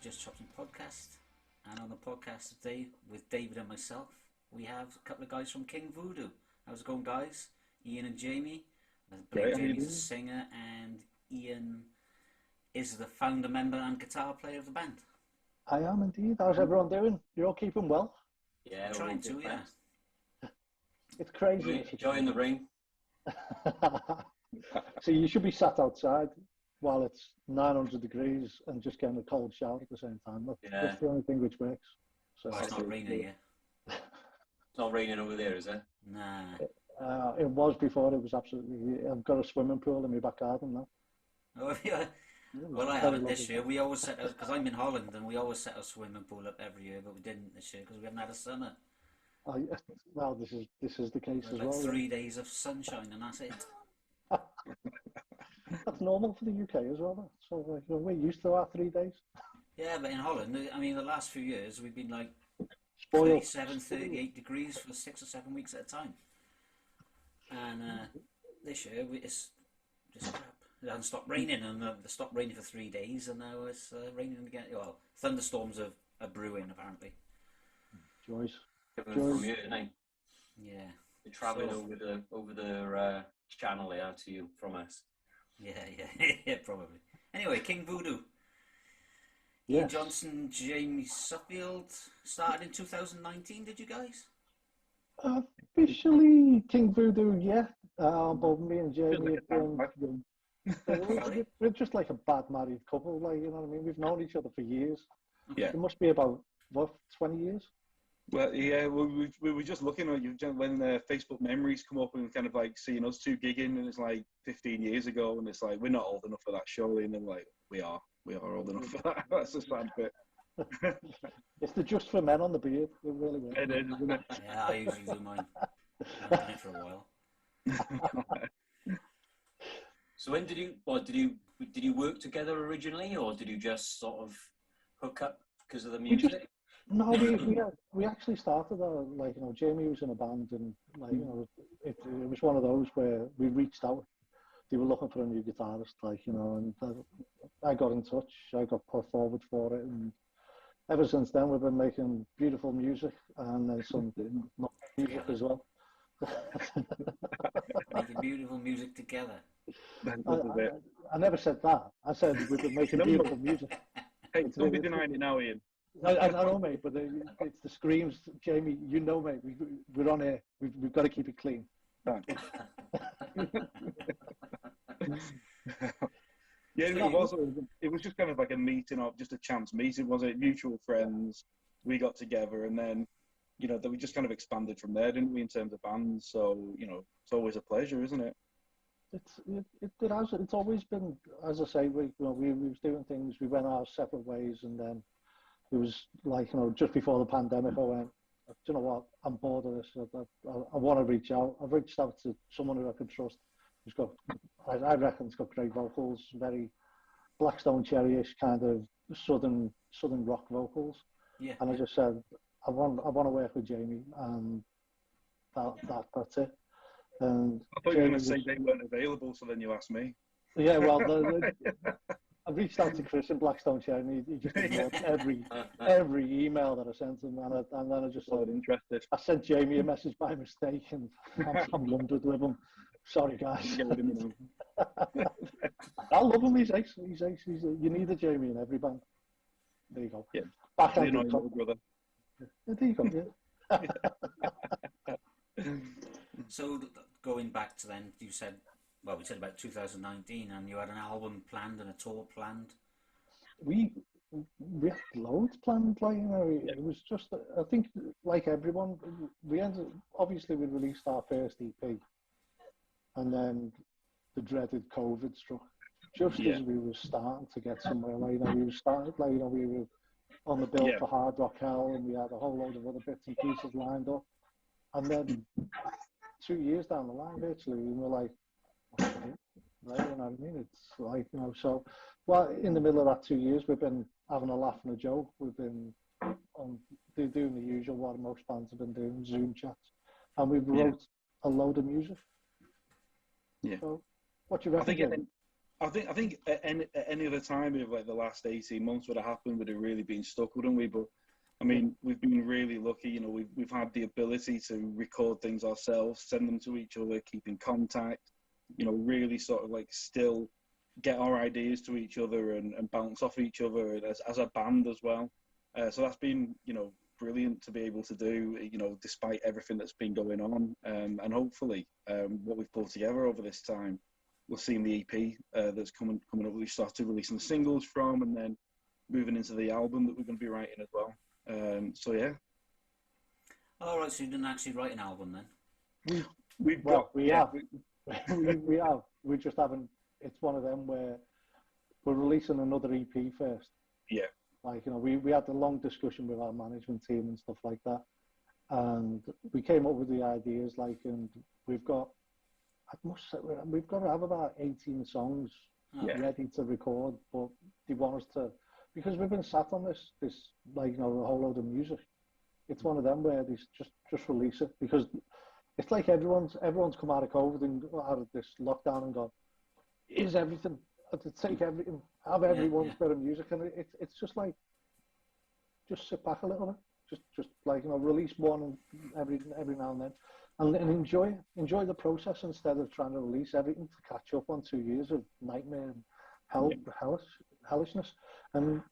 Just Chopsing Podcast, and on the podcast today with David and myself, we have a couple of guys from King Voodoo. How's it going, guys? Ian and Jamie. I believe Jamie's a singer, and Ian is the founder, member, and guitar player of the band. I am indeed. How's everyone doing? You're all keeping well? Yeah, trying to, yeah. It's crazy. Enjoying the rain. So you should be sat outside while it's 900 degrees and just getting a cold shower at the same time. That's the only thing which works. So it's not raining here. It's not raining over there, is it? Nah. It was before. It was absolutely. I've got a swimming pool in my back garden now. Oh yeah. Well, I haven't this year. We always set because I'm in Holland, and we always set a swimming pool up every year, but we didn't this year because we haven't had a summer. Well, this is the case as well. 3 days of sunshine, and that's it. That's normal for the UK as well. So we're used to our 3 days. Yeah, but in Holland, I mean, the last few years we've been like Spoiled. 37, 38 degrees for 6 or 7 weeks at a time. And this year it's just crap. It hasn't stopped raining, and it stopped raining for 3 days, and now it's raining again. Well, thunderstorms are brewing apparently. Joys. From here tonight. Yeah. You're travelling over the channel there to you from us. Yeah, probably. Anyway, King Voodoo. Yes. Ian Johnson, Jamie Suffield started in 2019. Did you guys? Officially, King Voodoo, yeah. But me and Jamie have been. We're just like a bad married couple, like, you know what I mean? We've known each other for years. Yeah. It must be about, 20 years? Well, yeah, we were just looking at you when Facebook memories come up and kind of like seeing us two gigging, and it's like 15 years ago, and it's like, we're not old enough for that, surely. And then like, we are old enough for that. That's the sad bit. It's the Just for Men on the beard. It really is. It is, isn't it? Yeah, I usually do mine. I've done it for a while. So when did you work together originally, or did you just sort of hook up because of the music? No, we actually started Jamie was in a band, and it was one of those where we reached out. They were looking for a new guitarist, and I got in touch. I got put forward for it, and ever since then we've been making beautiful music, and then some not music as well. Making beautiful music together. I never said that. I said we've been making beautiful music. Hey, don't be denying it now, Ian. I know, mate, but it's the screams, Jamie. You know, mate. We're on air. We've got to keep it clean. Yeah, it was just kind of like a meeting of just a chance meeting, wasn't it? Mutual friends. We got together, and then that we just kind of expanded from there, didn't we? In terms of bands, so it's always a pleasure, isn't it? It has. It's always been, as I say, we was doing things. We went our separate ways, and then it was like, just before the pandemic, I went, do you know what? I'm bored of this. I want to reach out. I've reached out to someone who I can trust. Who's got, I reckon, it's got great vocals, very Blackstone Cherry-ish kind of southern rock vocals. Yeah. And I just said, I want to work with Jamie, and that's it. And I thought you were going to say they weren't available, so then you asked me. Yeah, well, I reached out to Chris in Blackstone Chair, and he just ignored every email that I sent him, and then I just said, interested. I sent Jamie a message by mistake, and I'm lumbered with him. Sorry, guys. I love him. He's ace. You need a Jamie in every band. There you go. Yeah. Backhanded brother. There you go. Yeah. So going back to then, we said about 2019, and you had an album planned and a tour planned. We had loads planned, it was just, I think, like everyone, we released our first EP, and then the dreaded COVID struck, just as we were starting to get somewhere. We were on the bill for Hard Rock Hell, and we had a whole load of other bits and pieces lined up, and then 2 years down the line, virtually, we were like, right, you know what I mean? It's like, so, well, in the middle of that 2 years, we've been having a laugh and a joke. We've been doing the usual, what most bands have been doing, Zoom chats, and we wrote a load of music. Yeah. So, what do you reckon? I think at any other time of like the last 18 months would have happened, would have really been stuck, wouldn't we? But I mean, we've been really lucky. You know, we've had the ability to record things ourselves, send them to each other, keep in contact. You know, really sort of like still get our ideas to each other and bounce off each other as a band as well. So that's been, you know, brilliant to be able to do, you know, despite everything that's been going on. And hopefully what we've pulled together over this time, we'll see in the EP that's coming up. We started releasing the singles from, and then moving into the album that we're going to be writing as well. So yeah. All right, so you didn't actually write an album then? We have. We just haven't. It's one of them where we're releasing another EP first. Yeah. Like, you know, we had a long discussion with our management team and stuff like that, and we came up with the ideas. Like, and we've got, I must say, we've got to have about 18 songs ready to record, but they want us to, because we've been sat on this like, you know, a whole load of music. It's one of them where they just release it, because it's like everyone's come out of COVID and out of this lockdown and gone, is everything, to take everything, have everyone's bit of music, and it's just like, just sit back a little bit, just like, you know, release one every now and then, and enjoy the process instead of trying to release everything to catch up on 2 years of nightmare and hellishness. And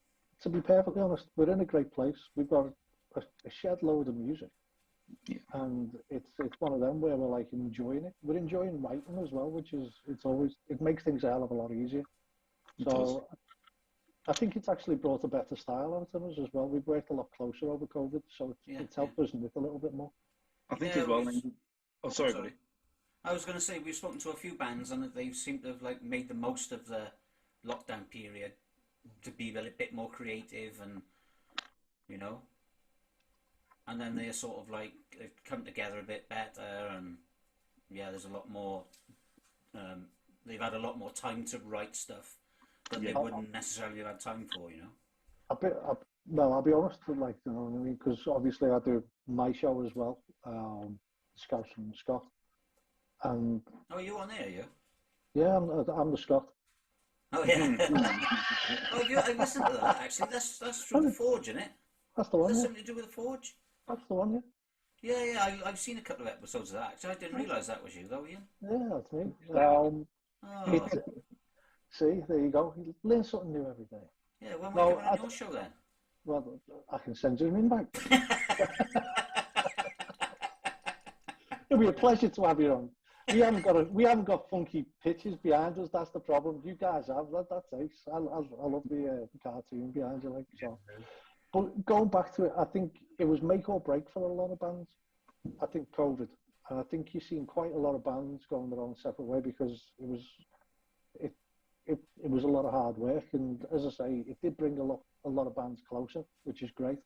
to be perfectly honest, we're in a great place. We've got a shed load of music. Yeah. And it's one of them where we're like enjoying it. We're enjoying writing as well, which is it makes things a hell of a lot easier. So I think it's actually brought a better style out of us as well. We've worked a lot closer over COVID, so it's helped us knit a little bit more. I think as well. Sorry, buddy. I was going to say, we've spoken to a few bands and they seem to have like made the most of the lockdown period to be a bit more creative, and you know. And then they're sort of like, they've come together a bit better, and there's a lot more, they've had a lot more time to write stuff that they wouldn't necessarily have had time for, you know? Well, I'll be honest, like, you know what I mean, because obviously I do my show as well, Scouts from Scott. And oh, are you on there, are you? Yeah, I'm the Scott. Oh, yeah. I listened to that, actually. That's from The Forge, isn't it? That's the one, Has something to do with The Forge? That's the one, yeah. Yeah, I've seen a couple of episodes of that. Actually, I didn't realise that was you, though, Ian. Yeah, that's me. See, there you go. You learn something new every day. Yeah, when we're going on your show, then? Well, I can send you an invite. It'll be a pleasure to have you on. We haven't got funky pitches behind us. That's the problem. You guys have. That's ace. I love the cartoon behind you, like so. But going back to it, I think it was make or break for a lot of bands. I think COVID, and I think you've seen quite a lot of bands going their own separate way, because it was a lot of hard work, and as I say, it did bring a lot of bands closer, which is great.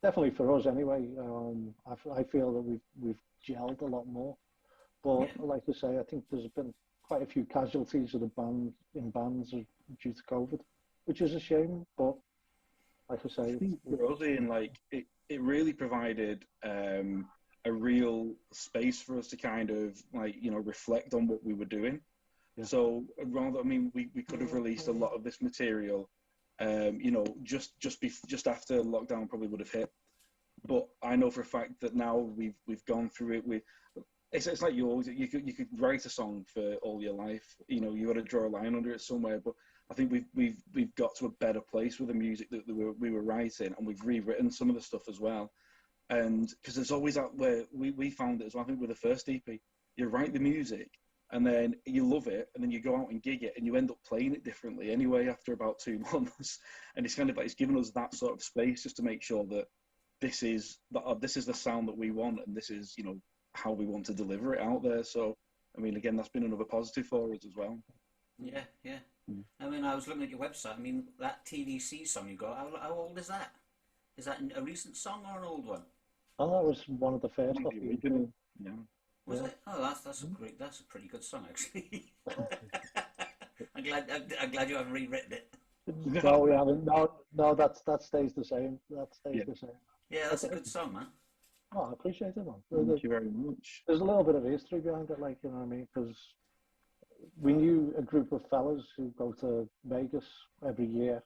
Definitely for us, anyway. I feel that we've gelled a lot more. But like I say, I think there's been quite a few casualties of the bands due to COVID, which is a shame. But like I say, I think for us, Ian, like it really provided a real space for us to kind of like, you know, reflect on what we were doing. Yeah. So rather, I mean, we could have released a lot of this material, you know, just after lockdown probably would have hit. But I know for a fact that now we've gone through it. It's like you could write a song for all your life. You know, you got to draw a line under it somewhere. But I think we've got to a better place with the music that we were writing, and we've rewritten some of the stuff as well. And because there's always that where we found it as well. I think with the first EP, you write the music and then you love it, and then you go out and gig it, and you end up playing it differently anyway after about 2 months. And it's kind of like it's given us that sort of space just to make sure that this is the sound that we want, and this is, you know, how we want to deliver it out there. So, I mean, again, that's been another positive for us as well. Yeah. I mean, I was looking at your website. I mean, that TVC song you got, how old is that? Is that a recent song or an old one? Oh, that was one of the first. Yeah. Was it? Oh, that's a pretty good song, actually. I'm glad you haven't rewritten it. No, we haven't. No, that stays the same. That stays the same. Yeah, that's a good song, man. Oh, I appreciate it, man. Thank you very much. There's a little bit of history behind it, like, you know what I mean? Because we knew a group of fellas who go to Vegas every year,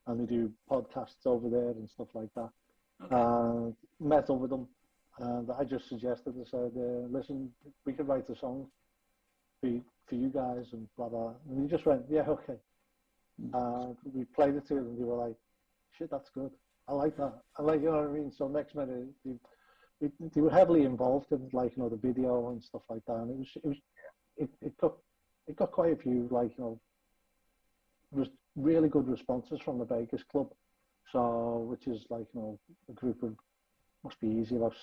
and they do podcasts over there and stuff like that. Okay. And met up with them, and I just suggested, I said, listen, we could write a song for you guys and blah blah. And he just went, yeah, okay. And we played it to them, and they were like, shit, that's good. I like that. I like, you know what I mean. So next minute, they were heavily involved in, like, you know, the video and stuff like that. And it got quite a few, like, you know, really good responses from the Vegas club. So, which is like, you know, a group of, must be easy, about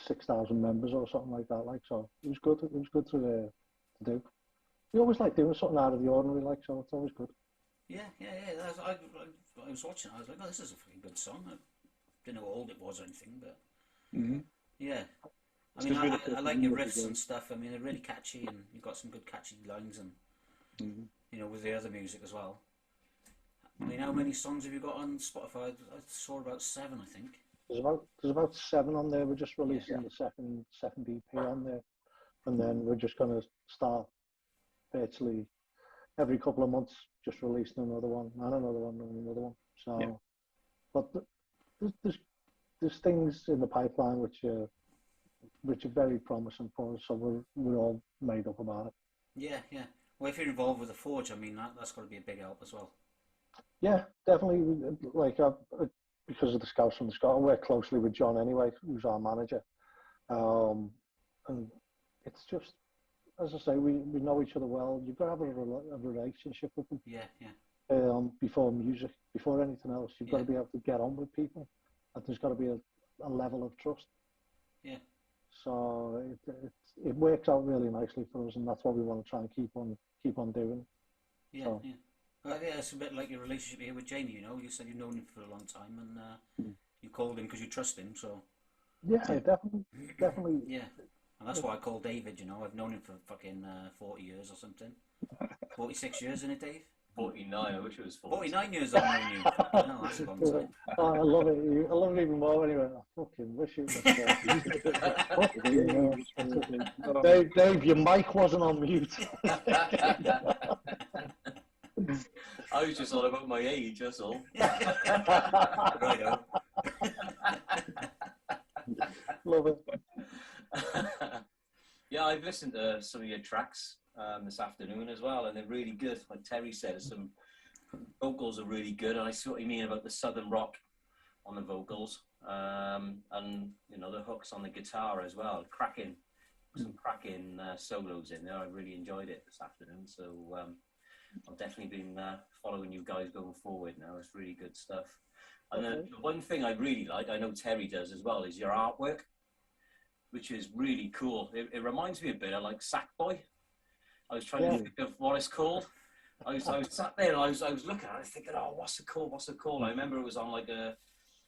6,000 members or something like that. Like, so it was good. It was good to do. We always like doing something out of the ordinary, like, so it's always good. Yeah. I was watching it, I was like, oh, this is a fucking good song. I didn't know how old it was or anything, but yeah. I mean, I like your riffs and stuff. I mean, they're really catchy, and you've got some good catchy lines, and you know, with the other music as well. I mean, how many songs have you got on Spotify? I saw about 7, I think. There's about 7 on there. We're just releasing the second EP on there, and then we're just going to start virtually every couple of months, just releasing another one and another one and another one. So, but there's things in the pipeline which are very promising for us. So we're all made up about it. Yeah. Well, if you're involved with the Forge, I mean, that's got to be a big help as well. Yeah, definitely. Like, because of the Scouts from the Scot, I work closely with John anyway, who's our manager. And it's just, as I say, we know each other well. You've got to have a relationship with them. Yeah. Before music, before anything else, you've got to be able to get on with people, and there's got to be a level of trust. Yeah. So it works out really nicely for us, and that's what we want to try and keep on doing. Yeah. So. Yeah. Well, yeah, it's a bit like your relationship here with Jamie. You know, you said you've known him for a long time, and you called him because you trust him. So. Yeah, definitely. Yeah, and that's why I call David. You know, I've known him for fucking 40 years or something. 46 years, isn't it, Dave? 49. I wish it was 49 years I've known you. No, that's a long time. Oh, I love it. I love it even more when he went, I fucking wish it was Dave, your mic wasn't on mute. I was just all about my age, that's all. Right. Love it. Yeah, I've listened to some of your tracks this afternoon as well, and they're really good. Like Terry said, some vocals are really good, and I see what you mean about the southern rock on the vocals, and you know, the hooks on the guitar as well. Some cracking solos in there. I really enjoyed it this afternoon, so I've definitely been following you guys going forward now. It's really good stuff. And the one thing I really like, I know Terry does as well, is your artwork, which is really cool. It reminds me a bit of like Sackboy. I was trying to think of what it's called. I was sat there and I was looking at it, thinking, oh, what's it called? I remember it was on like a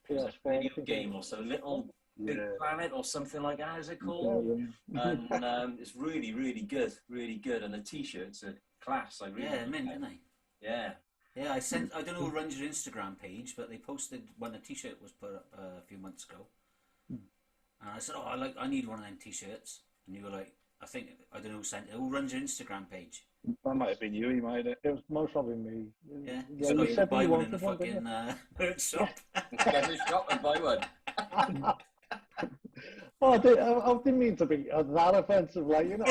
video game or so, Little Big Planet or something like that, is it called? And it's really, really good, and the t-shirts are class. I really mint, didn't they? Yeah, I don't know who runs your Instagram page, but they posted when a t-shirt was put up a few months ago, and I said, oh, I need one of them t-shirts, and you were like, I don't know who runs your Instagram page. That might have been you, It was most probably me. Yeah, you said buy one in the fucking merch shop. Get in the shop and buy one. Oh, I didn't mean to be that offensive, like, you know.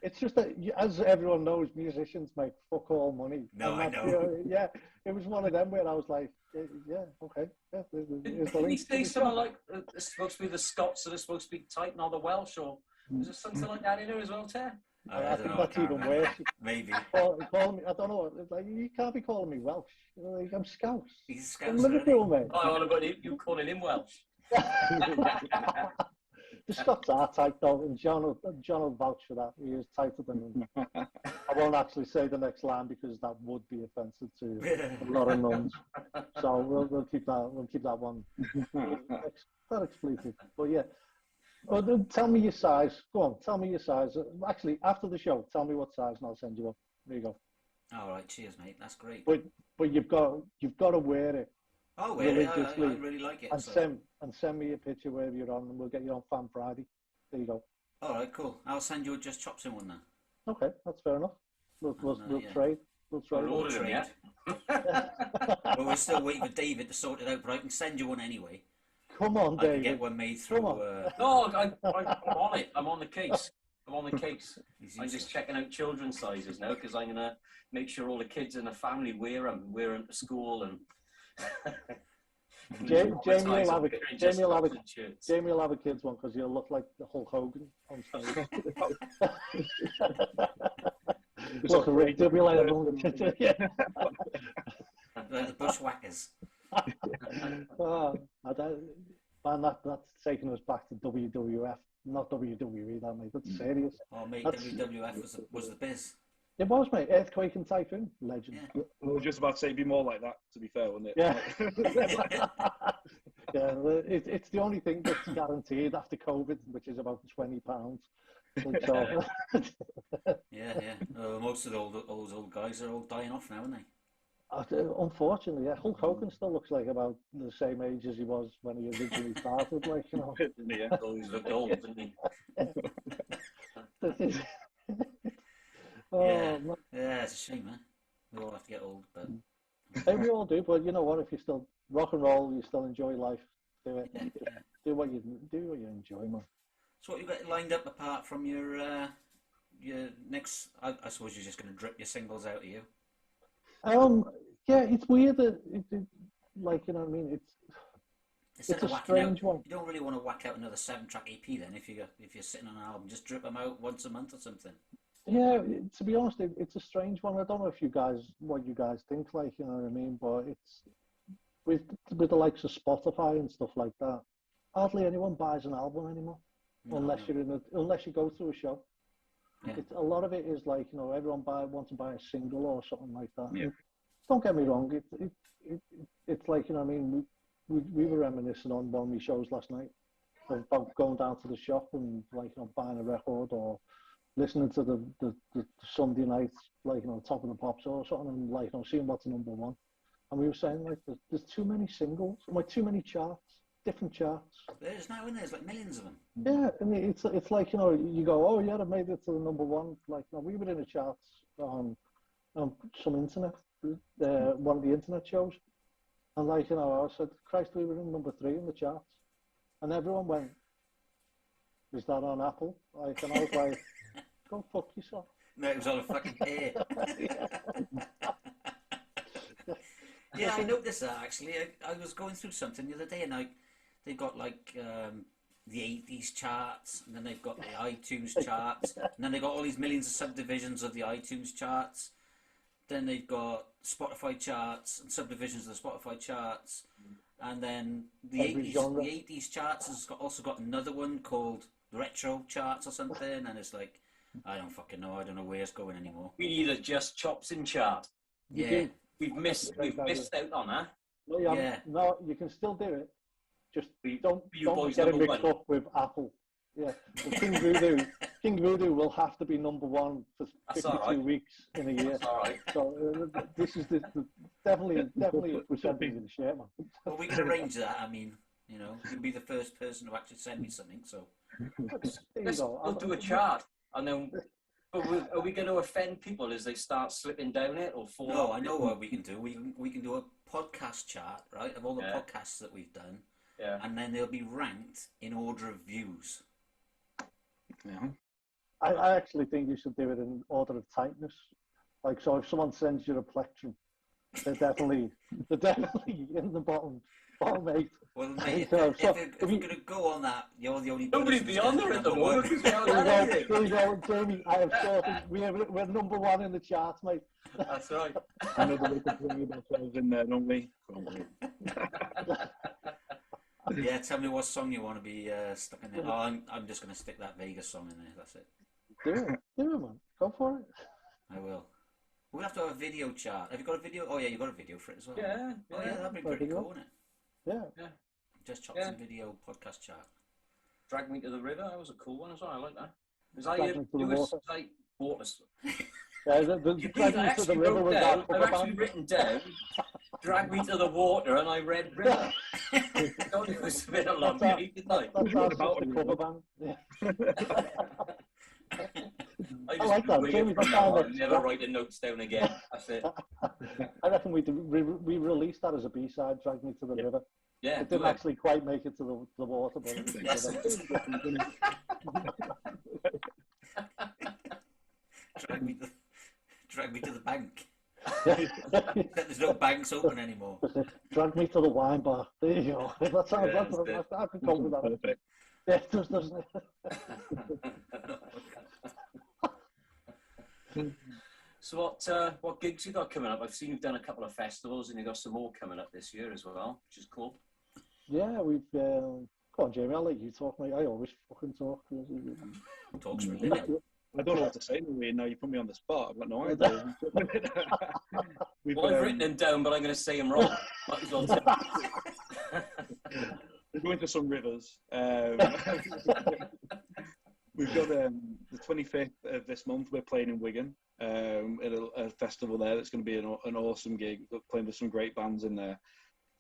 It's just that, as everyone knows, musicians make fuck all money. No, I know. You know, it was one of them where I was like, okay. Did he say something like it's supposed to be the Scots that are supposed to be tight and all the Welsh, or is there something like that in there as well, Ter? I think that's even worse. Maybe. Call me, I don't know. Like, you can't be calling me Welsh. You know, like, I'm Scouse. He's Scouse. I'm Liverpool, mate. Oh, what about you calling him Welsh? The Scots are tight though, and John will vouch for that. He is tighter than them. I won't actually say the next line because that would be offensive to a lot of nuns. So we'll keep that one. Not expletive, but yeah. Well, then tell me your size. Go on, tell me your size. Actually, after the show, tell me what size, and I'll send you one. There you go. All right, cheers, mate. That's great. But you've got to wear it. Oh, wear it. I really like it. And send me a picture wherever you're on, and we'll get you on Fan Friday. There you go. All right, cool. I'll send you a Just Chopsing one then. Okay, that's fair enough. We'll yeah. trade. We'll trade. I'll order them, yeah. Well, we're still waiting for David to sort it out, but I can send you one anyway. Come on, I David. can get one made through. No, I'm on it. I'm on the case. I'm just checking out children's sizes now because I'm going to make sure all the kids in the family wear them to school. And Jamie will have a kids one because you'll look like the Hulk Hogan on stage. Look, they'll be like the bushwhackers. Man, that's taking us back to WWF, not WWE. That mate, that's serious. Oh mate, WWF was the biz. It was, mate. Earthquake and Typhoon, legend. Yeah. I was just about to say it'd be more like that, to be fair, wouldn't it? Yeah. Yeah, it's the only thing that's guaranteed after COVID, which is about £20. So, yeah. Most of those old guys are all dying off now, aren't they? Unfortunately, yeah. Hulk Hogan still looks like about the same age as he was when he originally started, like, you know. Yeah, always looked old, didn't he? Yeah, it's a shame, man. We all have to get old, but hey, we all do. But you know what? If you still rock and roll, you still enjoy life. Do it. Yeah. Do what you enjoy, man. So what you got lined up apart from your next? I suppose you're just going to drip your singles out of you. Yeah, it's weird that like, you know what I mean. It's a strange one. You don't really want to whack out another 7-track EP then if you're sitting on an album. Just drip them out once a month or something. Yeah, to be honest, it's a strange one. I don't know what you guys think, like, you know what I mean. But it's with the likes of Spotify and stuff like that. Hardly anyone buys an album anymore, unless you go to a show. Yeah. A lot of it is like, you know, everyone wants to buy a single or something like that. Yeah. Don't get me wrong. It's like, you know what I mean. We were reminiscing on one of my shows last night about going down to the shop and, like, you know, buying a record or listening to the Sunday night, like, you know, Top of the Pops or something, and, like, you know, seeing what's number one. And we were saying, like, there's too many singles, like too many charts, different charts. There's now, and there's like millions of them. Yeah, I mean, it's like, you know, you go, oh yeah, I made it to the number one. Like, no, we were in the charts on some internet, one of the internet shows, and, like, you know, I said, Christ, we were in number 3 in the charts, and everyone went, is that on Apple? Like, and I was like, go fuck yourself. No, it was on a fucking hair. Yeah, I noticed that actually. I was going through something the other day, and they've got like the 80s charts, and then they've got the iTunes charts, and then they've got all these millions of subdivisions of the iTunes charts. Then they've got Spotify charts and subdivisions of the Spotify charts, and then the 80s charts has also got another one called retro charts or something, and it's like, I don't fucking know. I don't know where it's going anymore. We need a Just Chopsing chart. Yeah. We've missed out on that. Yeah. No, you can still do it. Just don't get it mixed up with Apple. Yeah. King Voodoo will have to be number one for 52 weeks in a year. That's all right. So this is definitely presenting in the shirt, man. Well, we can arrange that. I mean, you know, you'll be the first person to actually send me something. So we'll do a chart, and then. But are we going to offend people as they start slipping down it or fall? No, I know what we can do. We can do a podcast chart, right, of all the podcasts that we've done. Yeah. And then they'll be ranked in order of views. Yeah. I actually think you should do it in order of tightness. Like, so if someone sends you a plectrum, they're definitely in the bottom 8. Well, mate, if you're going to go on that, you're the only person. Nobody's beyond there at the moment. There you go, Jamie. I have sorted. We're number 1 in the charts, mate. That's right. I know that we can bring ourselves in there, don't we? Yeah, tell me what song you want to be stuck in there. Oh, I'm just going to stick that Vegas song in there. That's it. Do it, man. Go for it. I will. We'll have to have a video chart. Have you got a video? Oh yeah, you got a video for it as well. Yeah. Oh yeah, that'd be pretty cool, wouldn't it? Yeah. Just Chopsing video podcast chart. Drag Me to the River. That was a cool one as well. I like that. It was like water. Yeah, the Drag Me to the River was that. I've actually written down Drag Me to the Water, and I read River. I thought it was a bit of long, didn't I? That's about the cover band. Yeah. I like that. Jamie, never write the notes down again. That's it. I reckon we released that as a B-side, Drag Me to the River. Yeah, it didn't actually quite make it to the water, but Yes. Drag me to the bank. There's no banks open anymore. Drag me to the wine bar. There you go. That's how I can come with that. Perfect. Yeah, it does, doesn't it? So what gigs you got coming up? I've seen you've done a couple of festivals and you've got some more coming up this year as well, which is cool. Yeah, we've go on, Jamie, I'll let you talk, mate. I always fucking talk. Talks for a living. I don't know what to say now. You put me on the spot. I've got no idea. I've written them down, but I'm going to say them wrong. Might as well tell We're going to some rivers. We've got the 25th of this month. We're playing in Wigan at a festival there. That's going to be an awesome gig. We're playing with some great bands in there.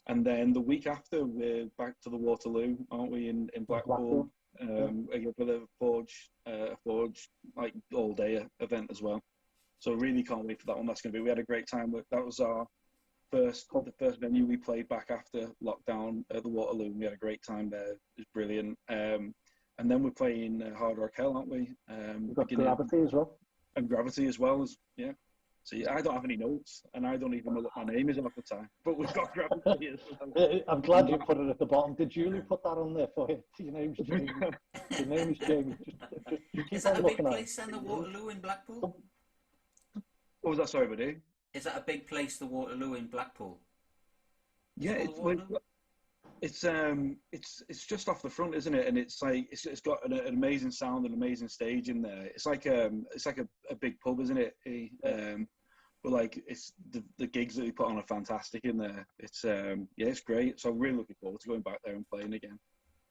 And then the week after, we're back to the Waterloo, aren't we, in Blackpool? Again with a Forge like all day event as well. So really can't wait for that one. That's going to be. We had a great time. That was the first venue we played back after lockdown at the Waterloo. We had a great time there. It was brilliant. And then we're playing Hard Rock Hell, aren't we? We've got Gravity as well. And Gravity as well as So I don't have any notes, and I don't even know what my name is half the time. But we've got Gravity as well. I'm glad you put it at the bottom. Did Julie put that on there for you? Your name's Jamie. Your name is Jamie. Just Is that a big place then, the Waterloo in Blackpool? What was that? Sorry, buddy. Is that a big place, the Waterloo in Blackpool? Yeah, it's just off the front, isn't it? And it's like it's got an amazing sound and amazing stage in there. It's like a big pub, isn't it? But like it's the gigs that we put on are fantastic in there. It's it's great. So I'm really looking forward to going back there and playing again.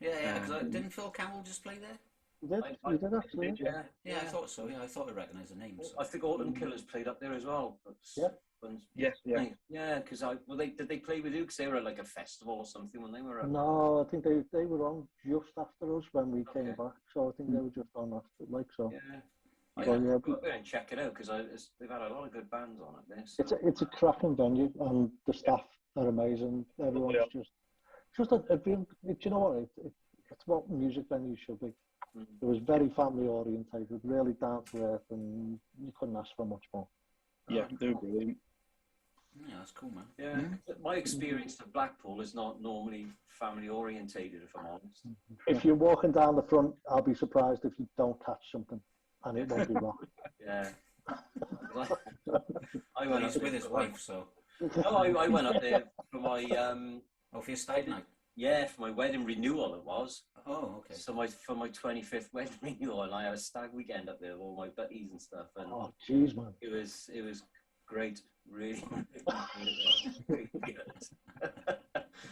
Yeah, because didn't Phil Campbell just play there? We did actually. Yeah, I thought so. Yeah, I thought I recognised the name. So. I think Autumn Killers played up there as well. Yeah. Because did they play with you? Because they were at like a festival or something when they were. No, I think they were on just after us when we came back. So I think they were just on after, like so. Yeah. Go there and check it out because they've had a lot of good bands on it. There, so. It's a cracking venue and the staff are amazing. Everyone's just a real. Do you know what? It's what music venues should be. It was very family orientated, really down to earth, and you couldn't ask for much more. Yeah, they were brilliant. Yeah, that's cool, man. Yeah, my experience of Blackpool is not normally family orientated, if I'm honest. If you're walking down the front, I'll be surprised if you don't catch something, and it won't be rock. Yeah. He's with his wife, so. No, I went up there for my for your stag night. Yeah, for my wedding renewal it was. Oh, okay. So for my 25th wedding renewal, and I had a stag weekend up there with all my buddies and stuff. And oh, jeez, man! It was great, really, really good.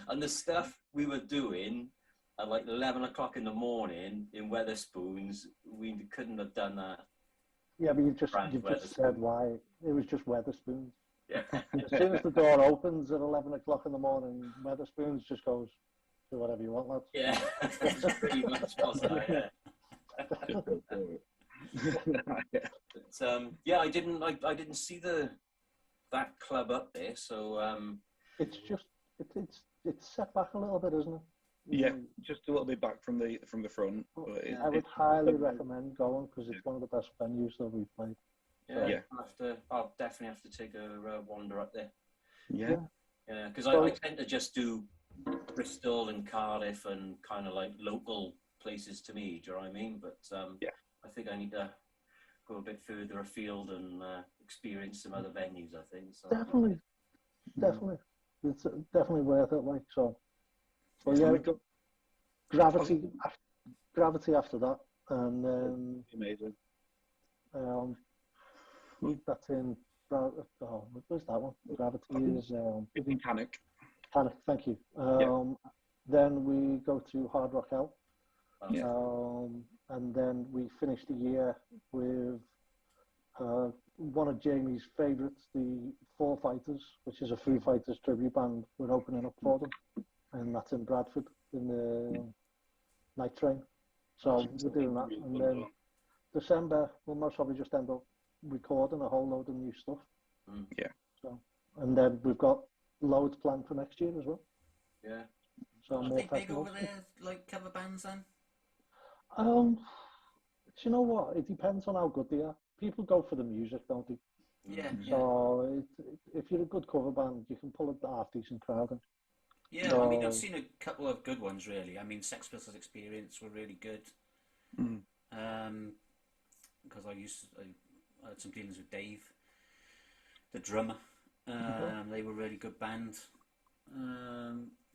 And the stuff we were doing at like 11 o'clock in the morning in Weatherspoons, we couldn't have done that. Yeah, but you've just said why. It was just Weatherspoons. Yeah. As soon as the door opens at 11 o'clock in the morning, Weatherspoons just goes, do whatever you want, lads. Yeah, pretty much was that, yeah. But, I didn't see that club up there, so it's set back a little bit, isn't it? Yeah, just a little bit back from the front. I would highly recommend going because it's one of the best venues that we've played. Yeah, I'll definitely have to take a wander up there. Yeah, because I tend to just do Bristol and Cardiff and kind of like local places to me. Do you know what I mean? But I think I need to go a bit further afield and experience some other venues. I think so. Definitely, it's definitely worth it. Like so. Well, yeah, we've got Gravity after that, and then amazing. That's in. Where's that one? Gravity is. It's in Panic. Panic. Thank you. Then we go to Hard Rock Hell. And then we finish the year with one of Jamie's favourites, the Four Fighters, which is a Foo Fighters tribute band. We're opening up for them, and that's in Bradford in the Night Train. So we're doing that, and then December, we'll most probably just end up recording a whole load of new stuff. Yeah. So, and then we've got loads planned for next year as well. Yeah. So Are more they big festivals. over there, like cover bands then? Do you know what? It depends on how good they are. People go for the music, don't they? Yeah, yeah. So if you're a good cover band, you can pull a half decent crowd in. Yeah, So, I mean, I've seen a couple of good ones, really. I mean, Sex Pistols Experience were really good. Because I had some dealings with Dave, the drummer. They were a really good band.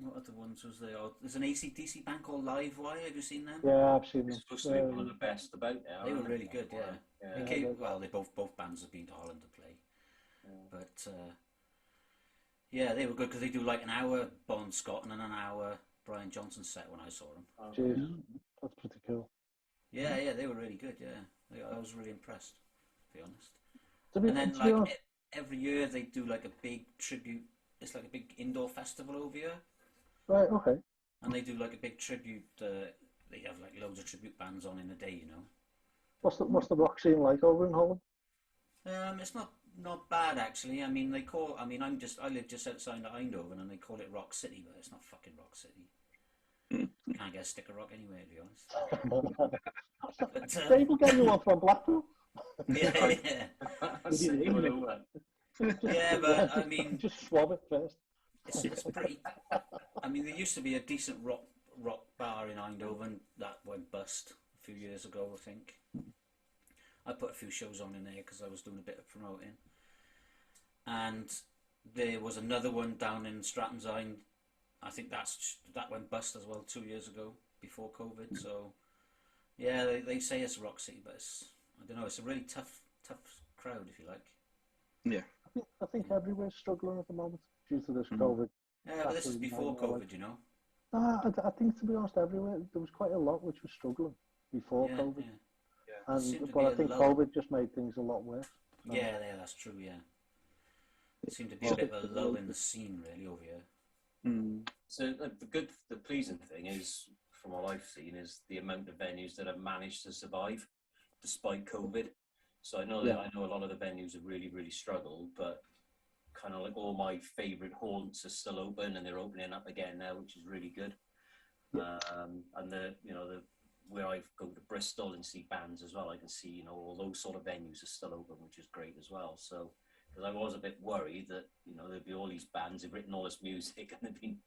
What other ones was there? Oh, there's an AC/DC band called Livewire. Have you seen them? yeah, I've seen them. It's supposed to be one of the best about now. They were aren't really good, yeah. Yeah. They came, well, both bands have been to Holland to play. But yeah, they were good because they do like an hour Bon Scott and then an hour Brian Johnson set when I saw them. Jeez, that's pretty cool. Yeah, yeah, they were really good. Yeah, I was really impressed, to be honest. And then like every year they do like a big tribute. It's like a big indoor festival over here. Right. Okay. And they do like a big tribute. They have like loads of tribute bands on in a day, you know. What's the rock scene like over in Holland? It's not bad actually. I mean, I live just outside of Eindhoven, and they call it Rock City, but it's not fucking Rock City. Can't get a stick of rock anywhere, to be honest. But, Dave will get you one from Blackpool. Yeah. Yeah, but I mean, just swab it first. It's pretty. I mean, there used to be a decent rock bar in Eindhoven that went bust a few years ago, I think. I put a few shows on in there because I was doing a bit of promoting. And there was another one down in Strattonzyne. I think that went bust as well 2 years ago, before COVID. So, yeah, they say it's Rock City, but I don't know. It's a really tough crowd, if you like. Yeah. I think everywhere's struggling at the moment due to this COVID. Yeah, but this is before COVID, you know. I think, to be honest, everywhere there was quite a lot which was struggling before COVID. Yeah. But I think COVID just made things a lot worse. So. Yeah, that's true. Yeah, it seemed to be a bit of a lull in the scene, really, over here. So the pleasing thing is, from what I've seen, is the amount of venues that have managed to survive despite COVID. So I know I know a lot of the venues have really, really struggled, but kind of like all my favourite haunts are still open, and they're opening up again now, which is really good. And where I go to Bristol and see bands as well, I can see all those sort of venues are still open, which is great as well. So because I was a bit worried that there'd be all these bands who've written all this music and there'd been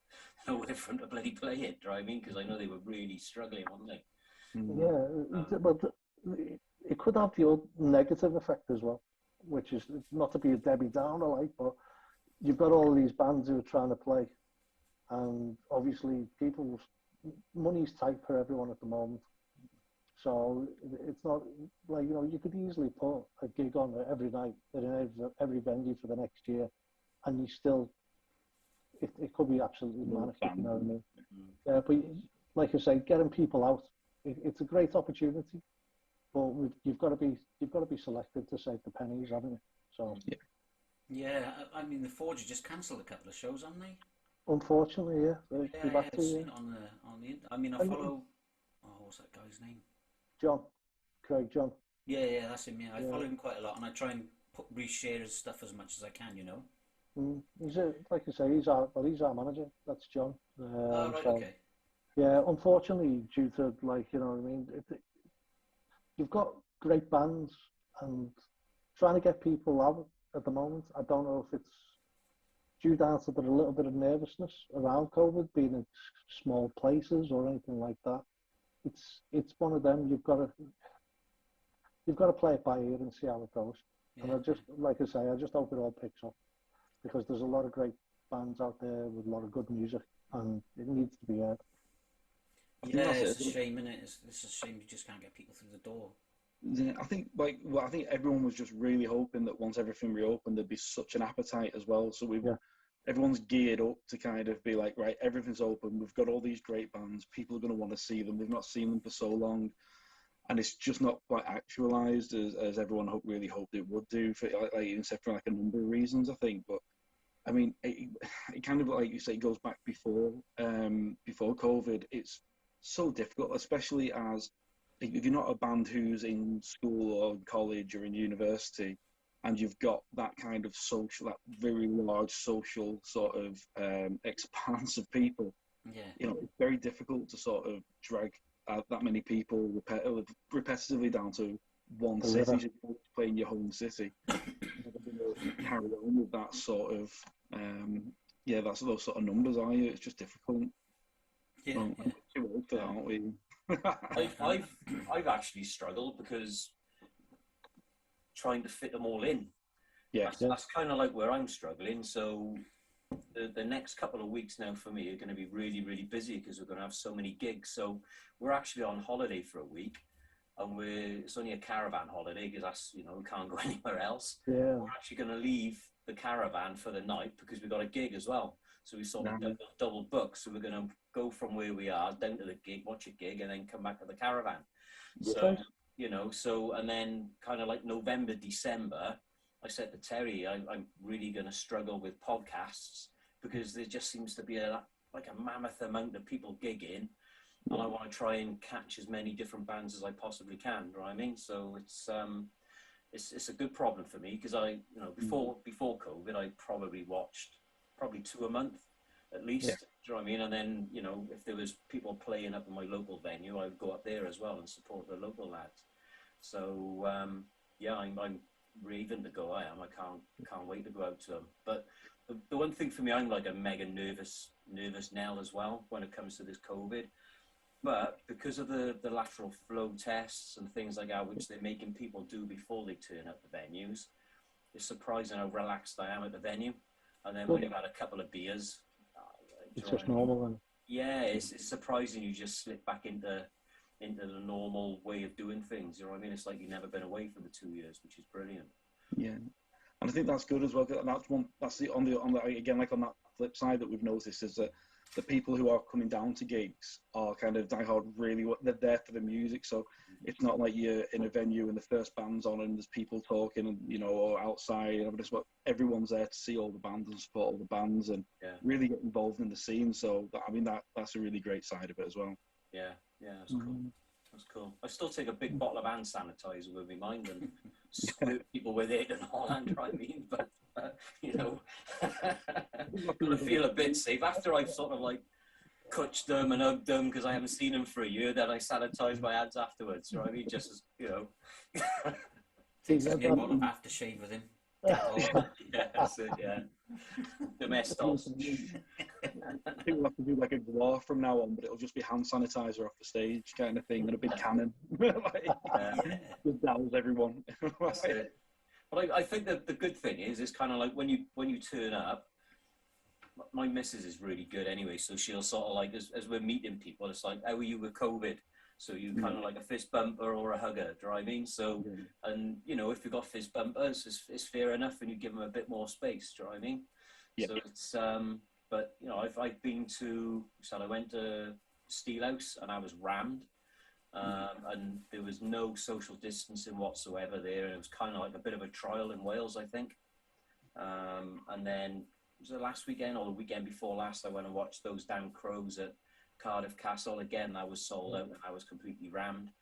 nowhere for them to bloody play it. Do you know what I mean? Because I know they were really struggling, weren't they? Yeah, but it could have the old negative effect as well, which is not to be a Debbie Downer, like, but you've got all these bands who are trying to play, and obviously money's tight for everyone at the moment. So it's not like, you could easily put a gig on every night in every venue for the next year, and you still, it could be absolutely manic, you know what I mean? Yeah, but like I say, getting people out, it's a great opportunity, but you've got to be selective to save the pennies, haven't you? So yeah, I mean, the Forge just cancelled a couple of shows, haven't they? Unfortunately, yeah. I've seen it on the. I mean, I follow. What's that guy's name? Craig John. Yeah, that's him. Yeah, I follow him quite a lot, and I try and reshare his stuff as much as I can. He's like I say, he's our manager. That's John. Okay. Yeah, unfortunately, due to you've got great bands, and trying to get people out at the moment. I don't know if it's due down to a little bit of nervousness around COVID, being in small places or anything like that. It's one of them. You've got to play it by ear and see how it goes. Yeah. And I just hope it all picks up, because there's a lot of great bands out there with a lot of good music, and it needs to be heard. Yeah, it's a shame, isn't it? It's a shame you just can't get people through the door. Yeah, I think I think everyone was just really hoping that once everything reopened, there'd be such an appetite as well. So everyone's geared up to kind of be like, right, everything's open. We've got all these great bands. People are going to want to see them. We've not seen them for so long, and it's just not quite actualised as everyone really hoped it would do. For for a number of reasons, I think. But I mean, it kind of, like you say, it goes back before COVID. It's so difficult, especially as if you're not a band who's in school or college or in university, and you've got that kind of social, that very large social sort of expanse of people, it's very difficult to sort of drag that many people repetitively down to one city, to play in your home city. Carry on with that sort of, that's those sort of numbers, are you? It's just difficult. Too old for that, aren't we? I've actually struggled because trying to fit them all in. That's kind of like where I'm struggling. So the next couple of weeks now for me are going to be really, really busy because we're going to have so many gigs. So we're actually on holiday for a week, and it's only a caravan holiday because that's, we can't go anywhere else. We're actually going to leave the caravan for the night because we've got a gig as well. So we sort of double book. So we're going to go from where we are down to the gig, watch a gig, and then come back to the caravan. So, and then kind of like November, December, I said to Terry, I'm really going to struggle with podcasts because there just seems to be a mammoth amount of people gigging, and I want to try and catch as many different bands as I possibly can. You know what I mean? So it's a good problem for me because before COVID, I probably watched 2 a month at least. Do you know what I mean? And then, if there was people playing up in my local venue, I would go up there as well and support the local lads. So I'm raving to go. I can't wait to go out to them. But the one thing for me, I'm like a mega nervous Nell as well when it comes to this COVID. But because of the lateral flow tests and things like that, which they're making people do before they turn up the venues, it's surprising how relaxed I am at the venue. And then when you've had a couple of beers, it's just normal then. Yeah, it's surprising you just slip back into the normal way of doing things. You know what I mean? It's like you've never been away for the 2 years, which is brilliant. Yeah, and I think that's good as well. And that's on that flip side that we've noticed is that the people who are coming down to gigs are kind of diehard. Really, they're there for the music. So it's not like you're in a venue and the first band's on and there's people talking and or outside. Everyone's there to see all the bands and support all the bands and really get involved in the scene. So that's a really great side of it as well. Yeah, that's cool. That's cool. I still take a big bottle of hand sanitizer with me mind and squirt people with it and all that. I mean, but I feel a bit safe after I've sort of like touched them and hugged them because I haven't seen them for a year. Then I sanitize my hands afterwards. You know what I mean? Just as Take a bottle of aftershave with him. That's it. Yeah, domestos. I think we'll have to do like a glow from now on, but it'll just be hand sanitizer off the stage kind of thing and a big cannon. Just douse everyone. That's it. But I think that the good thing is kind of like when you turn up, my missus is really good anyway, so she'll sort of like, as we're meeting people, it's like, how are you with COVID? So you kind of like a fist bumper or a hugger, do you know what I mean? So, and if you've got fist bumpers, it's fair enough and you give them a bit more space, do you know what I mean? Yep. So it's, but I've been to, so I went to Steelhouse and I was rammed. And there was no social distancing whatsoever there. And it was kind of like a bit of a trial in Wales, I think. And then was it last weekend or the weekend before last, I went and watched those damn Crows at Cardiff Castle. Again, I was sold out and I was completely rammed.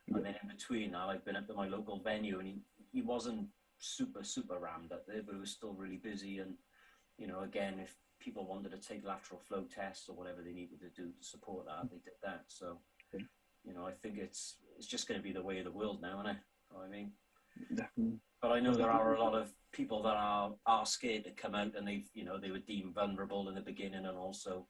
And then in between, I've been up to my local venue and he wasn't super, super rammed up there, but it was still really busy. And, again, if people wanted to take lateral flow tests or whatever they needed to do to support that, they did that. So, I think it's just going to be the way of the world now, isn't it? You know what I mean? Definitely. But I know there are a lot of people that are scared to come out and they were deemed vulnerable in the beginning, and also,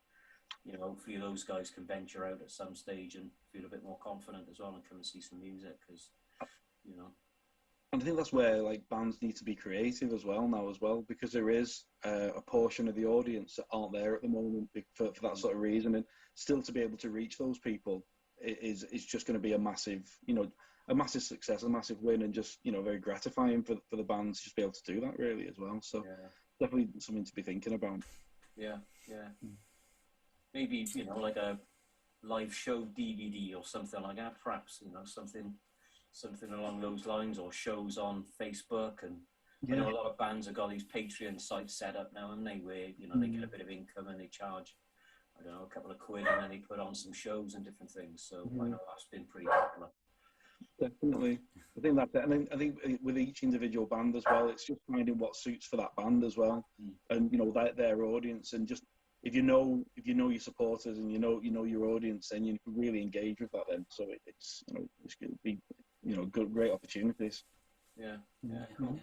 hopefully those guys can venture out at some stage and feel a bit more confident as well and come and see some music because, And I think that's where like bands need to be creative as well, because there is a portion of the audience that aren't there at the moment for that sort of reason, and still to be able to reach those people is just going to be a massive success, a massive win, and just very gratifying for the bands to just be able to do that really as well. So definitely something to be thinking about. Yeah. Maybe like a live show DVD or something like that, perhaps something along those lines, or shows on Facebook. And I know a lot of bands have got these Patreon sites set up now, and where they get a bit of income and they charge, I don't know, a couple of quid, and then they put on some shows and different things. So I know that's been pretty popular. Definitely. I think that's it. And I think with each individual band as well, it's just finding what suits for that band as well, and their audience, and just if you know your supporters and you know your audience, then you can really engage with that. Then, so it's going to be good, great opportunities. Yeah. Cool.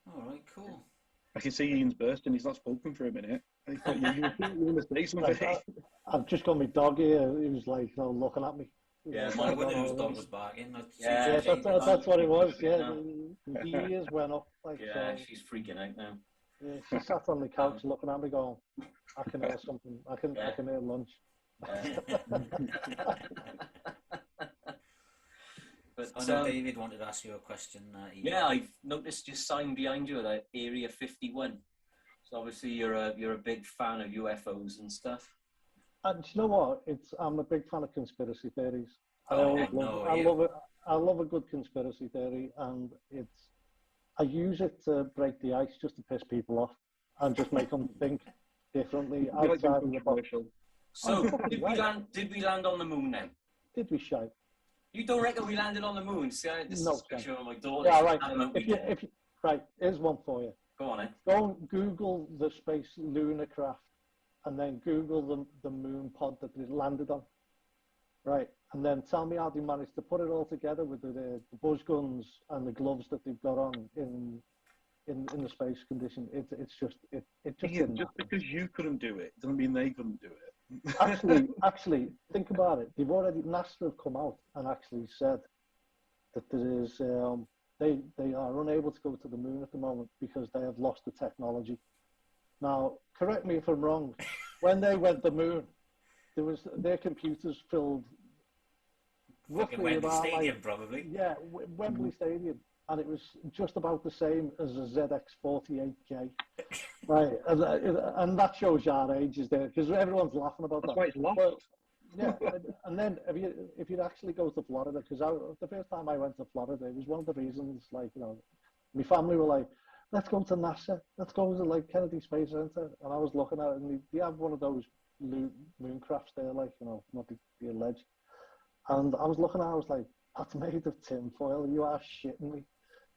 All right, cool. I can see Ian's bursting. He's not spoken for a minute. I thought you were say something. I've just got my dog here. He was like, looking at me. Yeah, I wonder whose dog was barking. Yeah, that's what it was. Yeah, the ears went up. Like, yeah, so. she's freaking out now. Yeah, she sat on the couch looking at me, going, "I can hear something. I can hear lunch." But I know David wanted to ask you a question. Yeah, I've noticed your sign behind you, that Area 51. So obviously you're a big fan of UFOs and stuff. And you know what? I'm a big fan of conspiracy theories. I love a good conspiracy theory, and I use it to break the ice, just to piss people off and just make them think differently outside of the box. So did we land on the moon now? Did we, Shay? You don't reckon we landed on the moon? See, I had this discussion with my daughter. Yeah, right. Right, here's one for you. Go on, Go and Google the space lunar craft, and then Google the moon pod that it landed on. Right, and then tell me how they managed to put it all together with the buzz guns and the gloves that they've got on in the space condition. It's just Ian, just because you couldn't do it doesn't mean they couldn't do it. Actually, think about it. NASA have come out and actually said that there is they are unable to go to the moon at the moment because they have lost the technology. Now, correct me if I'm wrong. When they went to the moon, their computers filled roughly Wembley about Stadium, probably. Yeah, Wembley Stadium, and it was just about the same as a ZX48K. Right, and that shows your ages there, because everyone's laughing about That's that. why it's lost. Well, yeah, and then if you actually go to Florida, because the first time I went to Florida, it was one of the reasons, like, my family were like, let's go to NASA, let's go to like Kennedy Space Center, and I was looking at it, and they have one of those moon crafts there, like, not the alleged, and I was looking at it, I was like, that's made of tin foil, you are shitting me.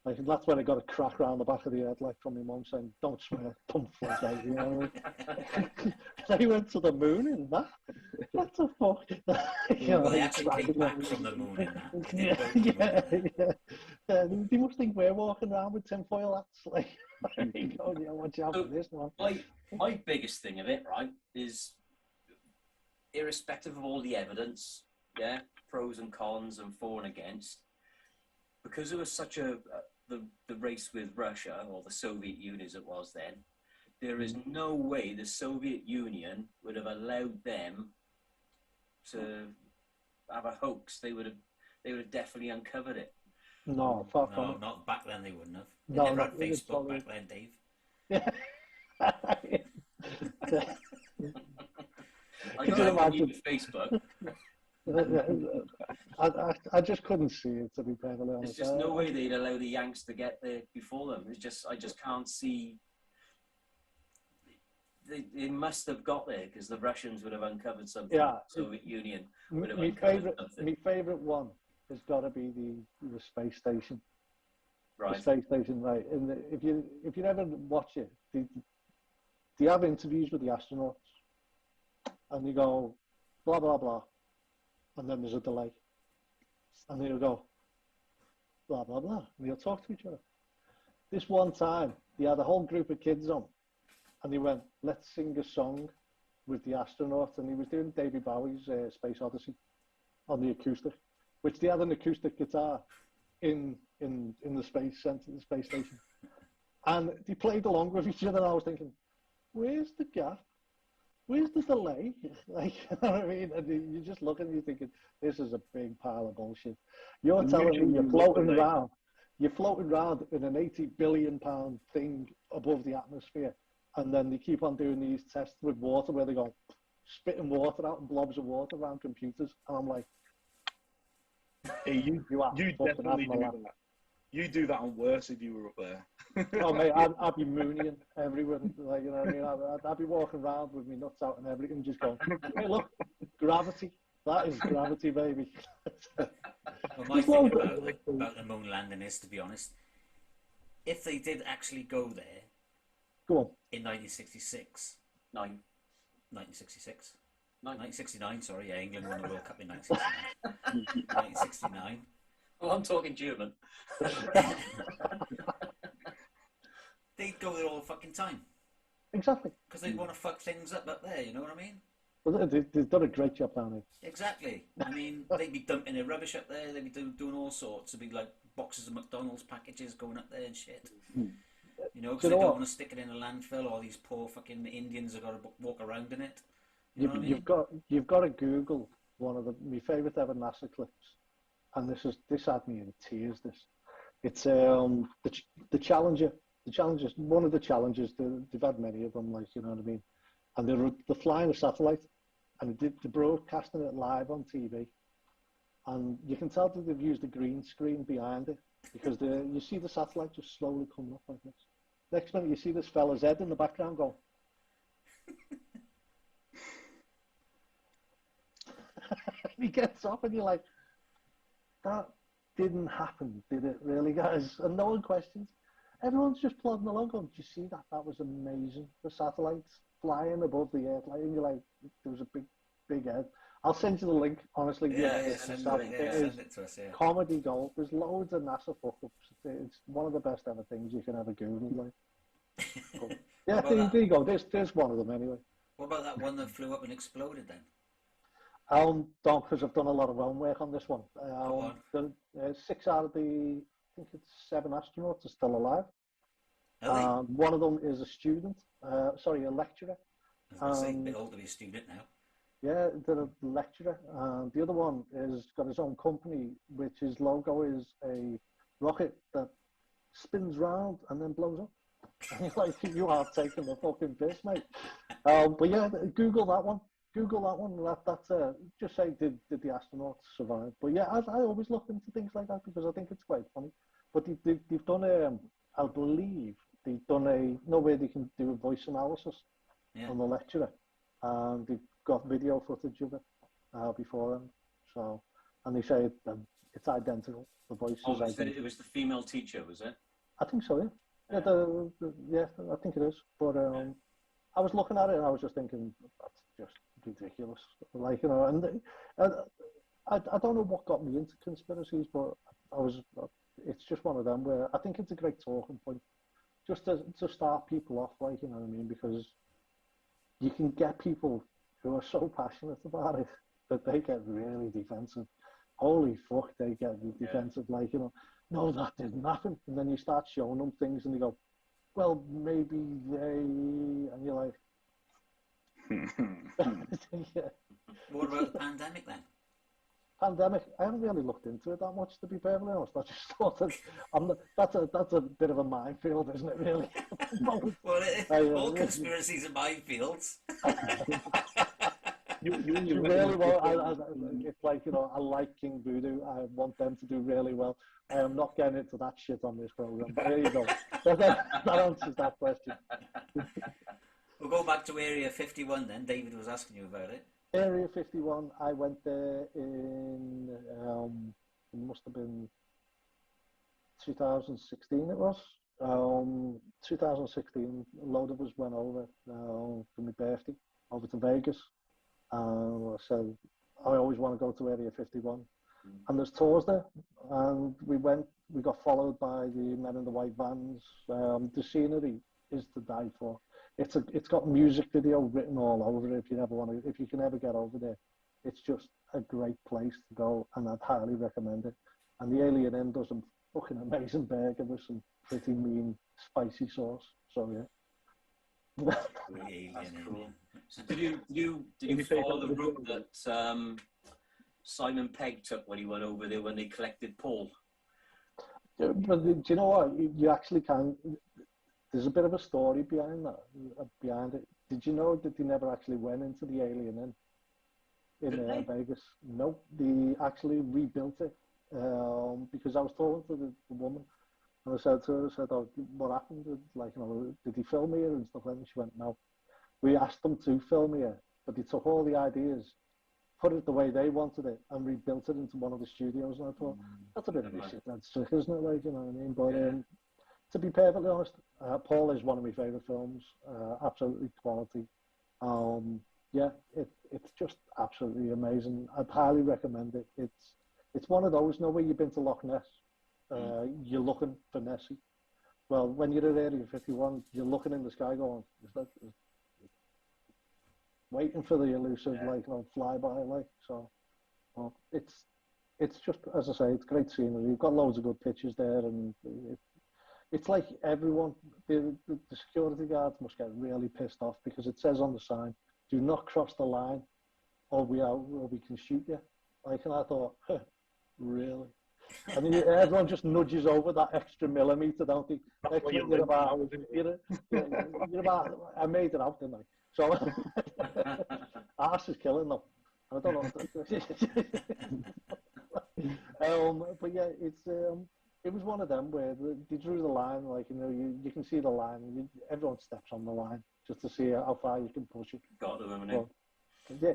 Like, that's when I got a crack round the back of the head, like, from my mum saying, don't swear, don't fuck out, They went to the moon in that? What the fuck? They actually came back from the moon in that. Yeah. They must think we're walking around with tinfoil hats. Like, watch out for this one. My biggest thing of it, right, is irrespective of all the evidence, yeah, pros and cons and for and against, because there was such the race with Russia, or the Soviet Union as it was then, there is no way the Soviet Union would have allowed them to have a hoax. They would have definitely uncovered it. No, far from it. Not back then. They wouldn't have. They No, never had really Facebook back then, Dave. Yeah. I don't imagine Facebook. I just couldn't see it, to be perfectly honest. There's just no way they'd allow the Yanks to get there before them. I just can't see. They must have got there because the Russians would have uncovered something. Yeah, the Soviet Union would have my uncovered something. My favourite one has got to be the space station. Right. The space station, right? And if you ever watch it, they have interviews with the astronauts, and they go blah blah blah, and then there's a delay, and they'll go blah blah blah, and they'll talk to each other. This one time, they had a whole group of kids on, and they went, let's sing a song with the astronauts, and he was doing David Bowie's Space Odyssey on the acoustic, which they had an acoustic guitar in the space center, the space station, and they played along with each other. And I was thinking, where's the gap? Where's the delay? Like, you know what I mean? And you're just looking and you're thinking, this is a big pile of bullshit. You're telling me you're floating around in an 80 billion pound thing above the atmosphere, and then they keep on doing these tests with water where they go spitting water out and blobs of water around computers, and I'm like, hey, you definitely do that. You do that and worse if you were up there. Oh mate, I'd be mooning everywhere. Like, you know what I mean? I'd be walking around with my nuts out and everything, just going, hey look, gravity. That is gravity, baby. Well, my thing about the moon landing is, to be honest, if they did actually go there Go on. in 1966, 1969, sorry, yeah, England won the World Cup in 1969. 1969. Well, I'm talking German. They'd go there all the fucking time. Exactly. Because they want to fuck things up there, you know what I mean? Well, they've done a great job down there. Exactly. I mean, they'd be dumping their rubbish up there, they'd be doing all sorts. It'd be like boxes of McDonald's packages going up there and shit. You know, because they don't want to stick it in a landfill, or these poor fucking Indians have got to walk around in it. You know what I mean? You've got to Google one of my favourite ever NASA clips, and this had me in tears. It's the Challenger. The Challenger's one of the Challengers. They've had many of them, like, you know what I mean. And they're flying a satellite, and they're broadcasting it live on TV, and you can tell that they've used a green screen behind it, because you see the satellite just slowly coming up like this. Next minute, you see this fella's head in the background going. He gets up, and you're like, that didn't happen, did it really, guys? And no one questions. Everyone's just plodding along going, do you see that? That was amazing. The satellites flying above the earth, like, and you're like, there was a big head. I'll send you the link, honestly. Send it to us, yeah. Comedy gold. There's loads of NASA fuck-ups. It's one of the best ever things you can ever Google, like. But, yeah, there you go. There's one of them anyway. What about that one that flew up and exploded then? Because I've done a lot of own work on this one. 6 out of the, I think it's 7 astronauts are still alive. One of them is a student, a lecturer. I was going to say, a bit old to be a student now. Yeah, they're a lecturer. The other one is got his own company, which his logo is a rocket that spins round and then blows up. And you're like, you are taking the fucking piss, mate. But yeah, Google that one. That's just say, did the astronauts survive? But yeah, I always look into things like that because I think it's quite funny. But they've done I believe they've done where they can do a voice analysis on the lecturer, and they've got video footage of it beforehand. So, and they say it's identical. The voice is identical. It was the female teacher, was it? I think so. Yeah. Yeah, I think it is. But I was looking at it and I was just thinking, that's just ridiculous. Like, you know, and I don't know what got me into conspiracies, but it's just one of them where I think it's a great talking point, just to start people off, like, you know what I mean, because you can get people who are so passionate about it that they get really defensive. Holy fuck, they get defensive, like, you know, no, that didn't happen. And then you start showing them things and they go, well, maybe and you're like, yeah. What about the pandemic then? Pandemic, I haven't really looked into it that much, to be perfectly honest. I just thought that that's a bit of a minefield, isn't it, really? Well, all conspiracies are minefields. You really well. It's like, you know, I like King Voodoo. I want them to do really well. I am not getting into that shit on this program. But there you go. That answers that question. We'll go back to Area 51 then. David was asking you about it. Area 51, I went there in, it must have been 2016 it was. 2016, a load of us went over for my birthday, over to Vegas. I said, I always want to go to Area 51. And there's tours there. And we got followed by the men in the white vans. The scenery is to die for. It's got music video written all over it if you can ever get over there. It's just a great place to go, and I'd highly recommend it. And the Alien Inn does a fucking amazing burger with some pretty mean spicy sauce. So yeah. That's cool. So did you follow the route that Simon Pegg took when he went over there when they collected Paul? But do you know what? You actually can. There's a bit of a story behind it. Did you know that they never actually went into the Alien Inn in Vegas? Nope, they actually rebuilt it because I was talking to the woman, and I said to her, "Oh, what happened? Like, you know, did he film here and stuff like that?" And she went, "No, we asked them to film here, but they took all the ideas put it the way they wanted it and rebuilt it into one of the studios. And I thought, that's a bit of a shit, that's trick, isn't it? Like, you know what I mean? But to be perfectly honest, Paul is one of my favourite films. Absolutely quality. Yeah, it's just absolutely amazing. I'd highly recommend it. It's one of those, where you've been to Loch Ness, you're looking for Nessie. Well, when you're at Area 51, you're looking in the sky going, waiting for the elusive, flyby, so. Well, it's just, as I say, it's great scenery. You've got loads of good pictures there, and it's like everyone, the security guards must get really pissed off because it says on the sign, do not cross the line or we can shoot you. And I thought, really? And then everyone just nudges over that extra millimetre, don't they? You're about, I made it out, didn't I? So, arse is killing them. I don't know. But yeah, it was one of them where they drew the line, you can see the line, everyone steps on the line just to see how far you can push it. Got them, haven't you? Yeah,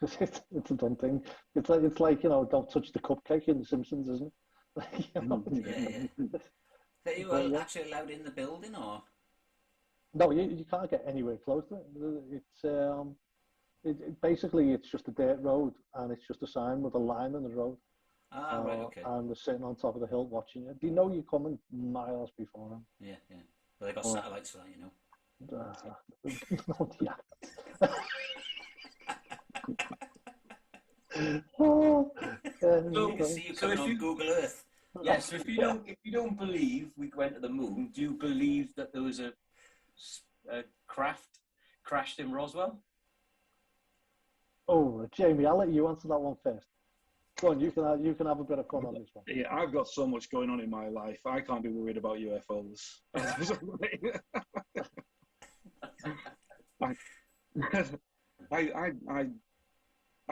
it's a dumb thing. It's like don't touch the cupcake in The Simpsons, isn't it? Yeah. But you were actually allowed in the building, or? No, you can't get anywhere close to it. Basically it's just a dirt road, and it's just a sign with a line in the road. Right, okay. And they're sitting on top of the hill watching you. They know you're coming miles before them. Yeah. Well, they got satellites for that, you know. Yeah. You can see you coming on Google Earth. Yeah, so if you don't believe we went to the moon, do you believe that there was a craft crashed in Roswell? Oh, Jamie, I'll let you answer that one first. Go on, you can have a bit of fun on this one. Yeah, I've got so much going on in my life. I can't be worried about UFOs. I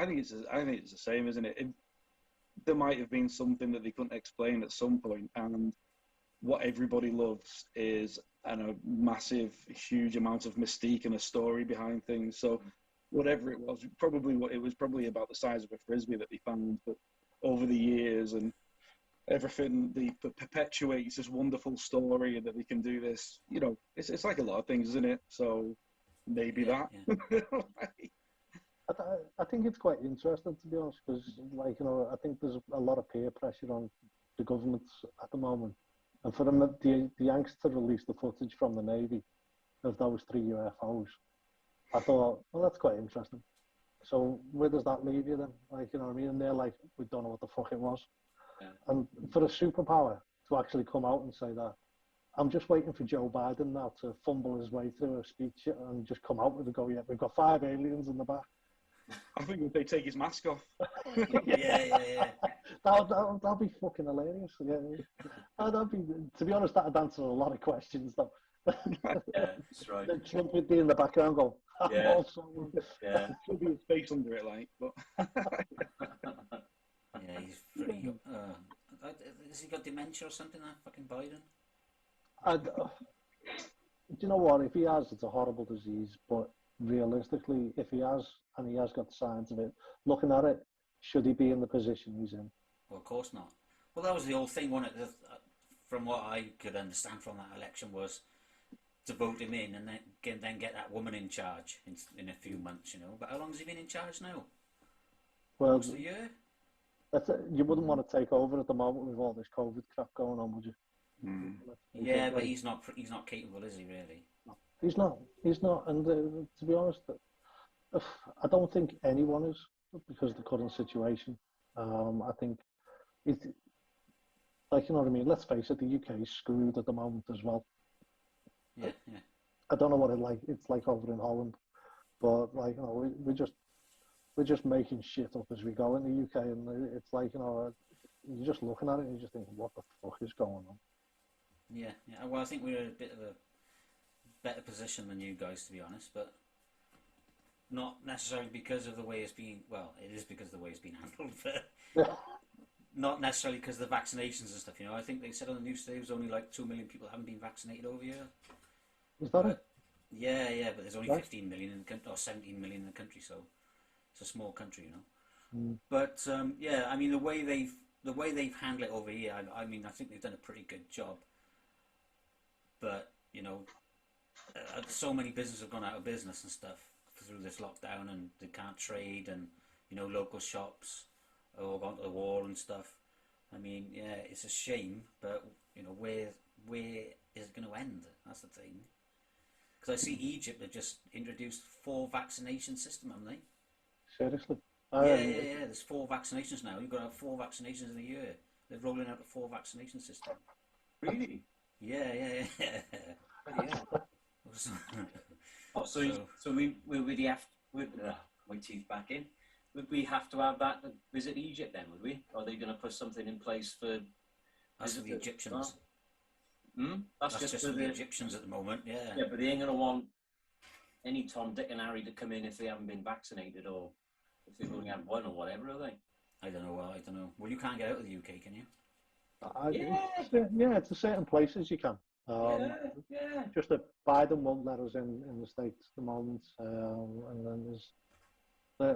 think it's the same, isn't it? There might have been something that they couldn't explain at some point, and what everybody loves is a massive, huge amount of mystique and a story behind things. So whatever it was probably about the size of a frisbee that they found, but over the years and everything, they perpetuates this wonderful story that they can do this. It's like a lot of things, isn't it? So maybe that. Yeah. I think it's quite interesting, to be honest, because I think there's a lot of peer pressure on the governments at the moment, and for them, the Yanks to release the footage from the Navy of those 3 UFOs, I thought, well, that's quite interesting. So where does that leave you then? You know what I mean? And they're like, we don't know what the fuck it was. Yeah. And for a superpower to actually come out and say that, I'm just waiting for Joe Biden now to fumble his way through a speech and just come out with a go, yeah, we've got 5 aliens in the back. I think if they take his mask off. Yeah. That'd be fucking hilarious. Yeah. That'd be, to be honest, that'd answer a lot of questions though. Yeah, that's right. Then Trump would be in the background going, yeah. There could be a space under it, but yeah, he's pretty. Has he got dementia or something? That fucking Biden. Do you know what? If he has, it's a horrible disease. But realistically, if he has, and he has got signs of it, looking at it, should he be in the position he's in? Well, of course not. Well, that was the old thing, wasn't it? From what I could understand from that election was to vote him in and then get that woman in charge in a few months, But how long has he been in charge now? Well, almost a year? You wouldn't want to take over at the moment with all this COVID crap going on, would you? Mm. Yeah, but he's not capable, is he, really? No, he's not. And to be honest, I don't think anyone is, because of the current situation. I think it's, you know what I mean? Let's face it, the UK is screwed at the moment as well. Yeah. I don't know what it's like over in Holland, but we're just making shit up as we go in the UK, and it's you're just looking at it and you just think, what the fuck is going on? Yeah. Well, I think we're in a bit of a better position than you guys, to be honest, but not necessarily because of the way it's been. Well, it is because of the way it's been handled, but not necessarily because of the vaccinations and stuff. I think they said on the news today there's only 2 million people that haven't been vaccinated over here. Is that it? Yeah, but there's only 15 million in the country, or 17 million in the country, so It's a small country, you know. Mm. But yeah, I mean the way they've handled it over here, I mean I think they've done a pretty good job. But you know, so many businesses have gone out of business and stuff through this lockdown, and they can't trade, and you know, local shops have all gone to the wall and stuff. I mean, yeah, it's a shame, but you know, where is it going to end? That's the thing. Because I see Egypt have just introduced 4 vaccination system, haven't they? Seriously? Yeah. There's 4 vaccinations now. You've got to have 4 vaccinations in a year. They're rolling out a 4 vaccination system. Really? Yeah. Oh, so we would have my teeth back in. Would we have to have that to visit Egypt then? Would we? Or are they going to put something in place for? That's for the Egyptians. That's just for the Egyptians at the moment. Yeah. Yeah, but they ain't going to want any Tom, Dick, and Harry to come in if they haven't been vaccinated, or if they've only had one or whatever, are they? I don't know. Well, you can't get out of the UK, can you? Yeah, to certain places you can. Yeah. Just that Biden won't let us in the States at the moment. And then there's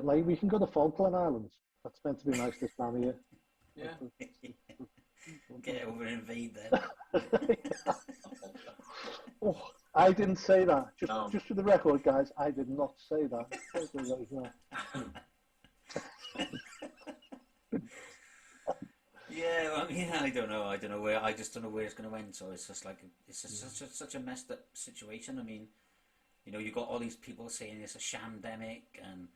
like we can go to Falkland Islands. That's meant to be nice this time of year. Yeah. Get over and invade them. Oh, I didn't say that. Just for the record, guys, I did not say that. Yeah, well, yeah, I don't know where. I just don't know where it's going to end. So it's just like such a messed up situation. I mean, you know, you got all these people saying it's a shamdemic, and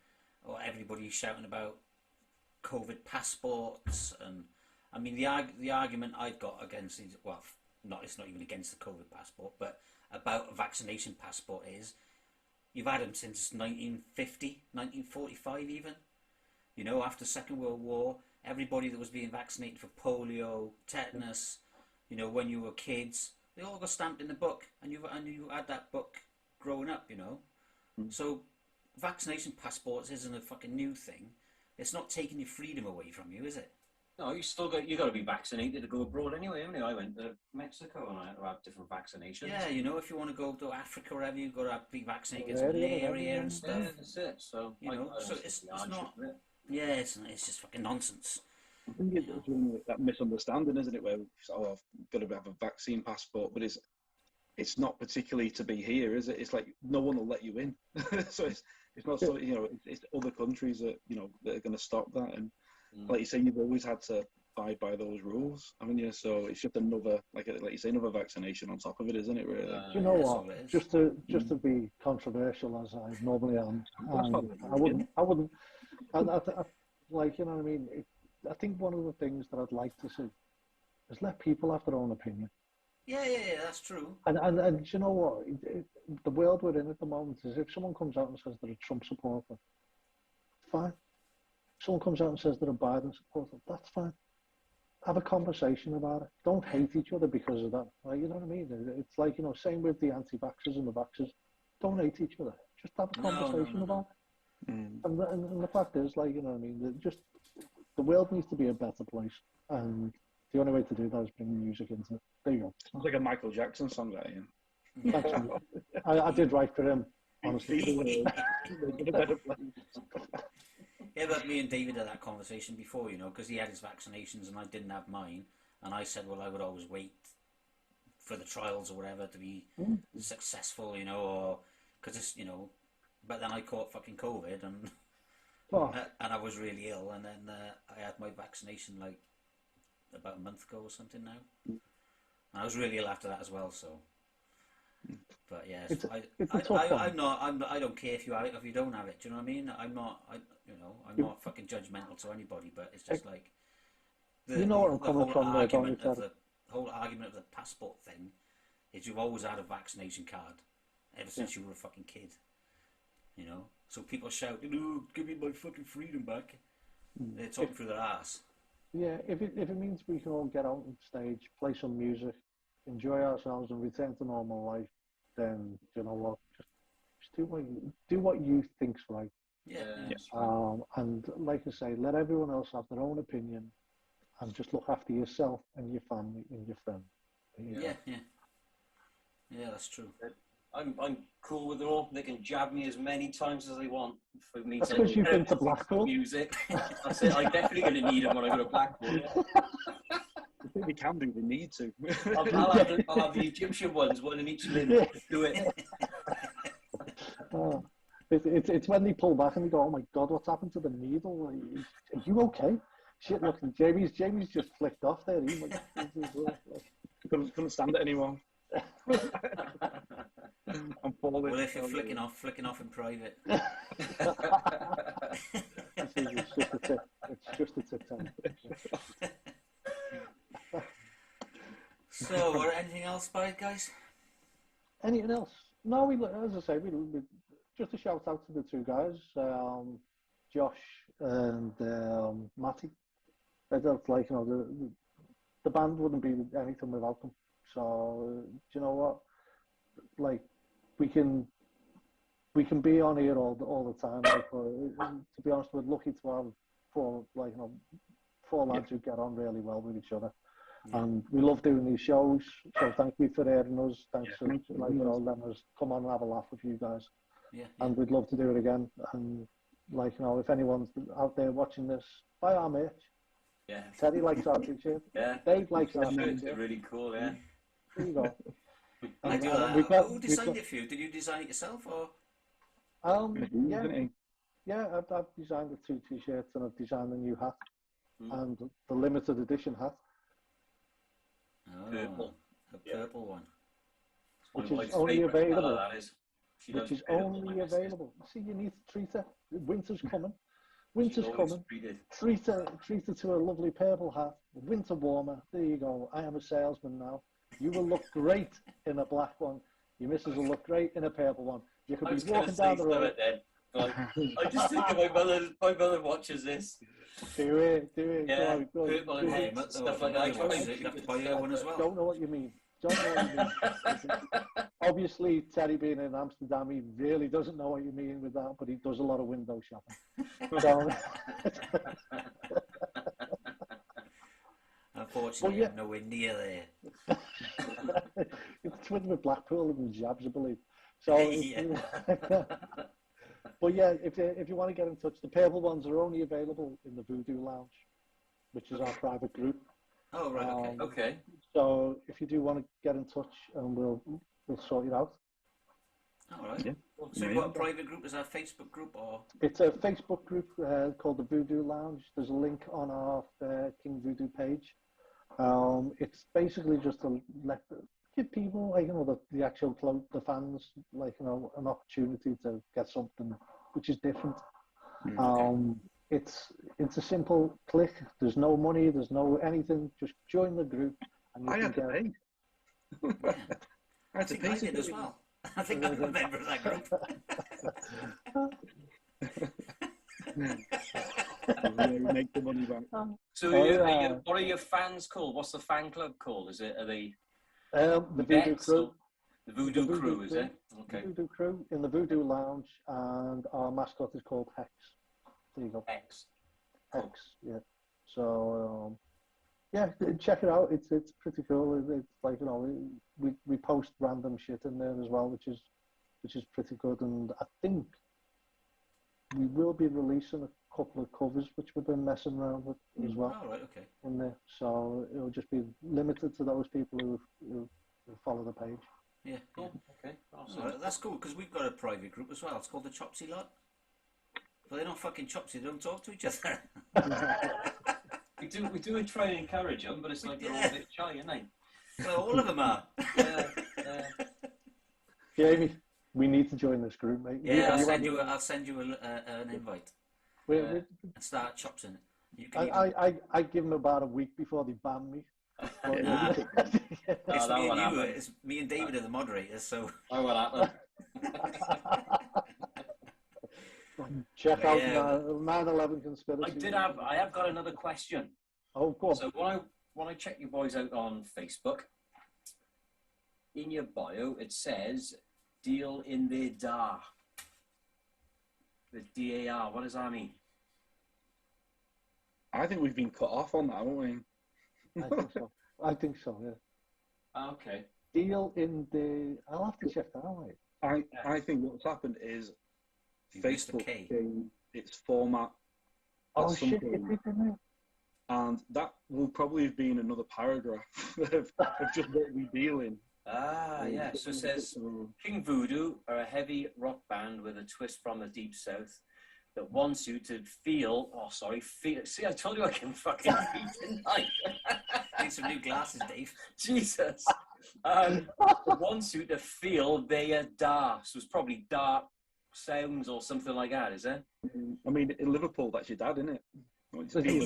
everybody's shouting about COVID passports, and I mean the argument I've got against it, it's not even against the COVID passport, but about a vaccination passport is you've had them since 1950, 1945 even. You know, after Second World War. Everybody that was being vaccinated for polio, tetanus, you know, when you were kids, they all got stamped in the book, and you had that book growing up, you know. So vaccination passports isn't a fucking new thing. It's not taking your freedom away from you, is it? No, you got to be vaccinated to go abroad anyway, haven't you? I went to Mexico and I had to have different vaccinations. Yeah, you know, if you want to go to Africa or whatever, you've got to be vaccinated against malaria and stuff. Yeah, that's it. So you know, so it's not. Yeah, it's just fucking nonsense. I think it's really that misunderstanding, isn't it? Where I've got to have a vaccine passport, but it's not particularly to be here, is it? It's like no one will let you in. So it's not so, you know, it's other countries that, you know, that are going to stop that. And like you say, you've always had to abide by those rules, haven't you? So it's just another, like you say, another vaccination on top of it, isn't it? Really. Do you know what? Just to be controversial as I normally am, I wouldn't. I, like, you know what I mean? I think one of the things that I'd like to see is let people have their own opinion. Yeah, that's true. And you know what? The world we're in at the moment is if someone comes out and says they're a Trump supporter, fine. If someone comes out and says they're a Biden supporter, that's fine. Have a conversation about it. Don't hate each other because of that. Like, you know what I mean? It's like, you know, same with the anti-vaxxers and the vaxxers. Don't hate each other. Just have a conversation about it. And the fact is, like, you know what I mean, the world needs to be a better place, and the only way to do that is bring music into it. There you go. Sounds like a Michael Jackson song, that, Ian. Thanks, I did write for him, honestly. Yeah, but me and David had that conversation before, you know, because he had his vaccinations and I didn't have mine, and I said, well, I would always wait for the trials or whatever to be successful, you know, or because it's, you know. But then I caught fucking COVID, and I was really ill, and then I had my vaccination like about a month ago or something now. And I was really ill after that as well. So, but yeah, I don't care if you have it, if you don't have it. Do you know what I mean? I'm not fucking judgmental to anybody, but it's just like you know what I'm coming from there, don't you? The whole argument of the passport thing is you've always had a vaccination card ever since you were a fucking kid. You know, so people shout, give me my fucking freedom back. They're talking through their ass. Yeah, if it means we can all get out on stage, play some music, enjoy ourselves, and return to normal life, then you know what, just do what you think's right. Yeah. And like I say, let everyone else have their own opinion, and just look after yourself and your family and your friends. Yeah, that's true. I'm cool with it all. They can jab me as many times as they want for me That's to because you've been to Blackpool. music. That's it. I'm definitely going to need them when I go to Blackpool. I think we can do. We need to. I'll have the Egyptian ones, one in each limb. Yeah. Do it. Oh, it's when they pull back and they go, "Oh my God, what's happened to the needle? Are you okay?" Shit, look, Jamie's just flicked off there. He might, couldn't stand it anymore. I'm falling. Well, if you're flicking off in private. It's just a tip. So, or anything else about it, guys? Anything else? No, as I say, we just a shout out to the two guys, Josh and Matty. That's like, you know, the band wouldn't be anything without them. So, do you know what? Like, we can be on here all the time. Like, to be honest, we're lucky to have four lads who get on really well with each other. Yeah. And we love doing these shows. So thank you for hearing us. Thanks for letting us come on and have a laugh with you guys. Yeah. And we'd love to do it again. And like, you know, if anyone's out there watching this, buy our merch. Yeah. Teddy likes our t-shirt. Yeah. Dave likes our t-shirts. They're really cool. Yeah. There you go. I do that. Who designed it for you? Did you design it yourself or? Yeah. I've designed the two t-shirts and I've designed a new hat and the limited edition hat. Oh, purple. A purple one. Which is only available. Which is only available. See, you need to treat her. Winter's coming. Winter's coming. Treat her to a lovely purple hat. Winter warmer. There you go. I am a salesman now. You will look great in a black one. Your missus will look great in a purple one. You could be walking down the road. I just think of my mother. My mother watches this. Do it. Yeah, go. Purple and stuff like that. You have to buy her one as well. Don't know what you mean. Obviously, Terry being in Amsterdam, he really doesn't know what you mean with that, but he does a lot of window shopping. So, unfortunately, I'm nowhere near there. It's twin with Blackpool and jabs, I believe. So, but yeah, if you want to get in touch, the purple ones are only available in the Voodoo Lounge, which is our private group. Oh, right, okay. So if you do want to get in touch, and we'll sort it out. All right. Yeah. So what a private group is, our Facebook group or? It's a Facebook group called the Voodoo Lounge. There's a link on our King Voodoo page. It's basically just to give people, like, you know, the actual the fans, like, you know, an opportunity to get something which is different. It's a simple click. There's no money. There's no anything. Just join the group. And I had to pay. I think I did as well. I think I'm a member of that group. We make the money back. So, what are your fans called? What's the fan club called? Are they? The Voodoo Crew. The Voodoo Crew, is it? Okay. The Voodoo Crew in the Voodoo Lounge, and our mascot is called Hex. There you go. Hex, yeah. So, yeah, check it out. It's pretty cool. It's like, you know, we post random shit in there as well, which is pretty good. And I think we will be releasing a couple of covers which we've been messing around with as well. Oh, right, okay. In there, so it'll just be limited to those people who follow the page. Yeah, cool. Okay, awesome. Right, that's cool because we've got a private group as well. It's called the Chopsy Lot. But they're not fucking Chopsy. They don't talk to each other. We do try and encourage them, but it's like they're all a bit shy, aren't they? Well, all of them are. Jamie, we need to join this group, mate. Yeah, I'll send you an invite. And start chopsing it. I give them about a week before they ban me. It's me and David are the moderators, so. Oh, what happened? Check out 9/11 conspiracy. I have got another question. Oh, go on. So when I check you boys out on Facebook, in your bio it says "deal in the DAR." The DAR. What does that mean? I think we've been cut off on that, haven't we? I think so. Yeah. Okay. deal in the. I'll have to check that out. Mate. I think what's happened is You missed the Facebook K. changed its format at Oh some shit! point, It did, didn't it? and that will probably have been another paragraph of just what we deal in. Ah, yeah. So it says, King Voodoo are a heavy rock band with a twist from the deep south that wants you to feel. Oh, sorry, feel. See, I told you I can fucking read tonight. Need some new glasses, Dave. Jesus. Wants you to feel they are dark. So it's probably dark sounds or something like that, is it? I mean, in Liverpool, that's your dad, isn't it? You want to Feel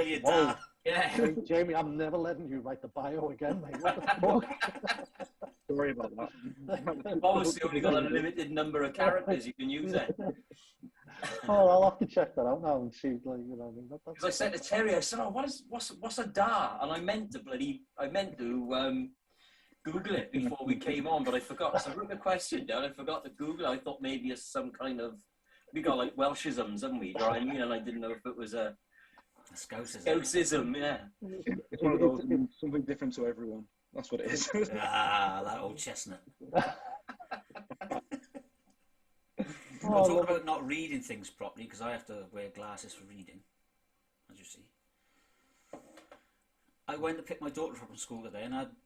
your dad. Yeah. Jamie, I'm never letting you write the bio again, mate. What the fuck? Sorry about that. You've obviously only got a limited number of characters you can use it. Oh, I'll have to check that out now and see, like, you know. Because I said to Terry, I said, "Oh, what's a dar?" And I meant to Google it before we came on, but I forgot. So I wrote the question down. I forgot to Google it. I thought maybe it's some kind of, we got like Welshisms, haven't we? You know what I mean? And I didn't know if it was a Scousism, yeah. It's one of those, something different to everyone. That's what it is. That old chestnut. Oh, We'll talk about not reading things properly, because I have to wear glasses for reading, as you see. I went to pick my daughter up from school today, and I had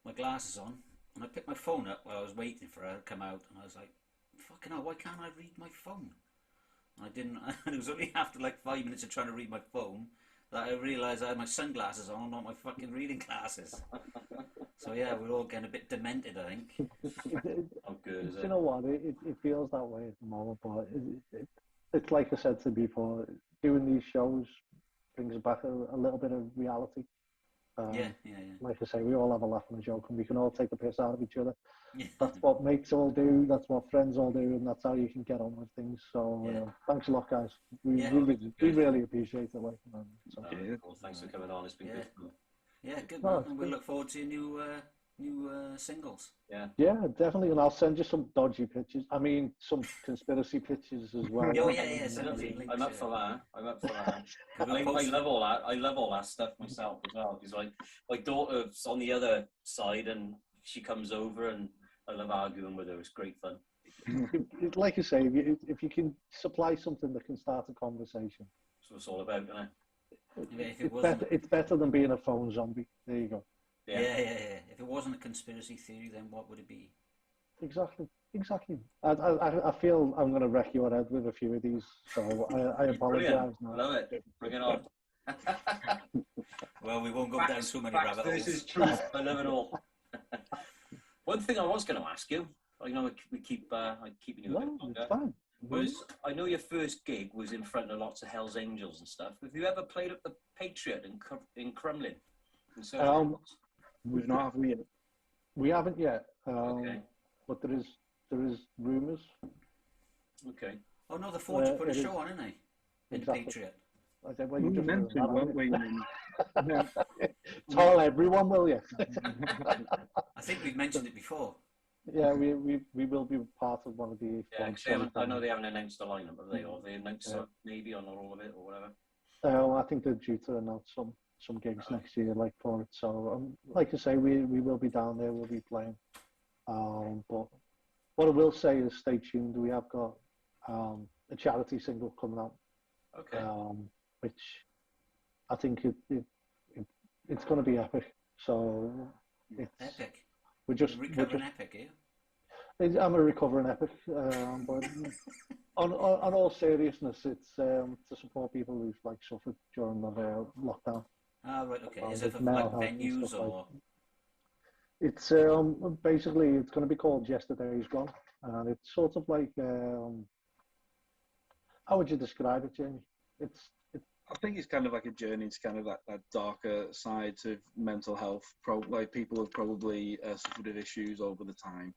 my glasses on, and I picked my phone up while I was waiting for her to come out, and I was like, fucking hell, why can't I read my phone? And I didn't, and it was only after like 5 minutes of trying to read my phone that I realised I had my sunglasses on, not my fucking reading glasses. So yeah, we're all getting a bit demented, I think. How good is it? You know what? It feels that way at the moment, but it's like I said to you before, doing these shows brings back a little bit of reality. Yeah. Like I say, we all have a laugh and a joke, and we can all take the piss out of each other. Yeah. That's what mates all do, that's what friends all do, and that's how you can get on with things. So thanks a lot, guys. We really appreciate it. So. Well, thanks for coming on. It's been good. Yeah, good man. And we'll look forward to your new singles. Yeah, definitely. And I'll send you some dodgy pictures. I mean, some conspiracy pictures as well. I'm up for that. I love all that. I love all that stuff myself as well. Because like my daughter's on the other side, and she comes over, and I love arguing with her. It's great fun. Like you say, if you can supply something that can start a conversation. That's what it's all about, isn't it? It's better than being a phone zombie. There you go. Yeah. If it wasn't a conspiracy theory, then what would it be? Exactly. I feel I'm going to wreck your head with a few of these, so I apologise now. I love it. Bring it on. Well, we won't go down too many rabbit holes. This is truth. I love it all. One thing I was going to ask you, I know we keep keeping you a bit longer. It's fine. Was I know your first gig was in front of lots of Hell's Angels and stuff. Have you ever played at the Patriot in Crumlin? We've not, have we yet? We haven't yet. Okay. But there is rumours. Okay. Oh no, the Forge put a show on, didn't they? In Patriot. I said, well, We were meant to, weren't we? Tell everyone, will you? I think we've mentioned it before. Yeah, we will be part of one of the. Yeah, I know they haven't announced the lineup, have they? Or they announced maybe or not all of it or whatever. I think they're due to announce some gigs next year, like for it. So, like I say, we will be down there. We'll be playing. But what I will say is, stay tuned. We have got a charity single coming out. Okay. Which I think it's going to be epic. So it's epic. We're just epic, I'm a recovering epic, but on all seriousness, it's to support people who've like suffered during the lockdown. Ah, right, okay. Is it for like venues or? It's basically it's going to be called Yesterday's Gone, and it's sort of like how would you describe it, Jamie? I think it's kind of like a journey to kind of that darker side of mental health. Like people have probably suffered of issues over the time,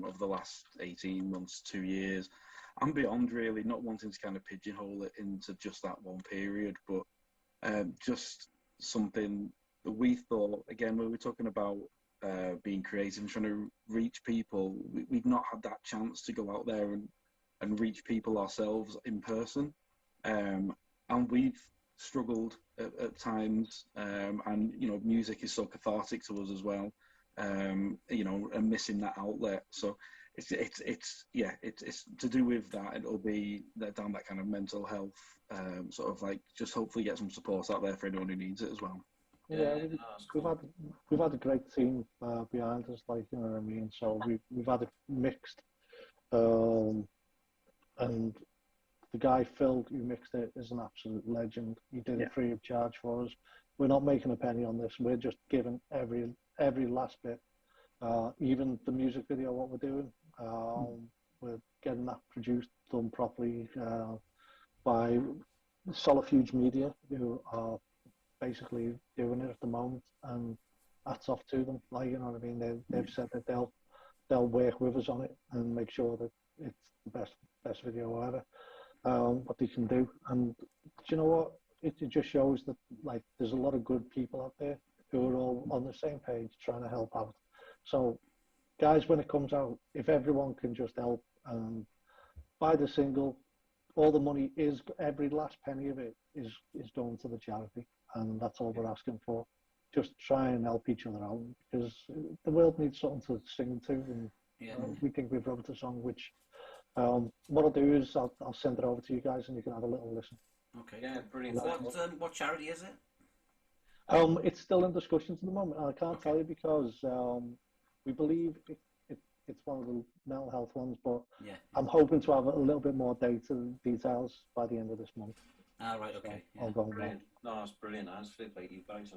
over the last 18 months, 2 years, and beyond, really, not wanting to kind of pigeonhole it into just that one period, but just something that we thought, again, when we were talking about being creative and trying to reach people, we've not had that chance to go out there and reach people ourselves in person. And we've struggled at times, and music is so cathartic to us as well, and missing that outlet. So it's to do with that. It'll be down that kind of mental health, sort of like just hopefully get some support out there for anyone who needs it as well. Yeah, we've had a great team behind us, like, you know what I mean. So we've had it mixed, and the guy Phil who mixed it is an absolute legend. He did it free of charge for us. We're not making a penny on this. We're just giving every last bit. Even the music video, what we're doing, we're getting that produced, done properly by Solifuge Media, who are basically doing it at the moment, and hats off to them. Like, you know what I mean. They've said that they'll work with us on it and make sure that it's the best video ever. What they can do, and do you know what? It just shows that, like, there's a lot of good people out there who are all on the same page trying to help out. So, guys, when it comes out, if everyone can just help and buy the single, all the money every last penny of it is going to the charity, and that's all we're asking for. Just try and help each other out, because the world needs something to sing to, and we think we've wrote a song which. What I'll do is I'll send it over to you guys, and you can have a little listen. Okay. Yeah, brilliant. What charity is it? It's still in discussions at the moment. I can't tell you because we believe it's one of the mental health ones, but I'm hoping to have a little bit more details by the end of this month. Ah, right, okay. So I'll go brilliant. No, that's brilliant. That's fit by you guys.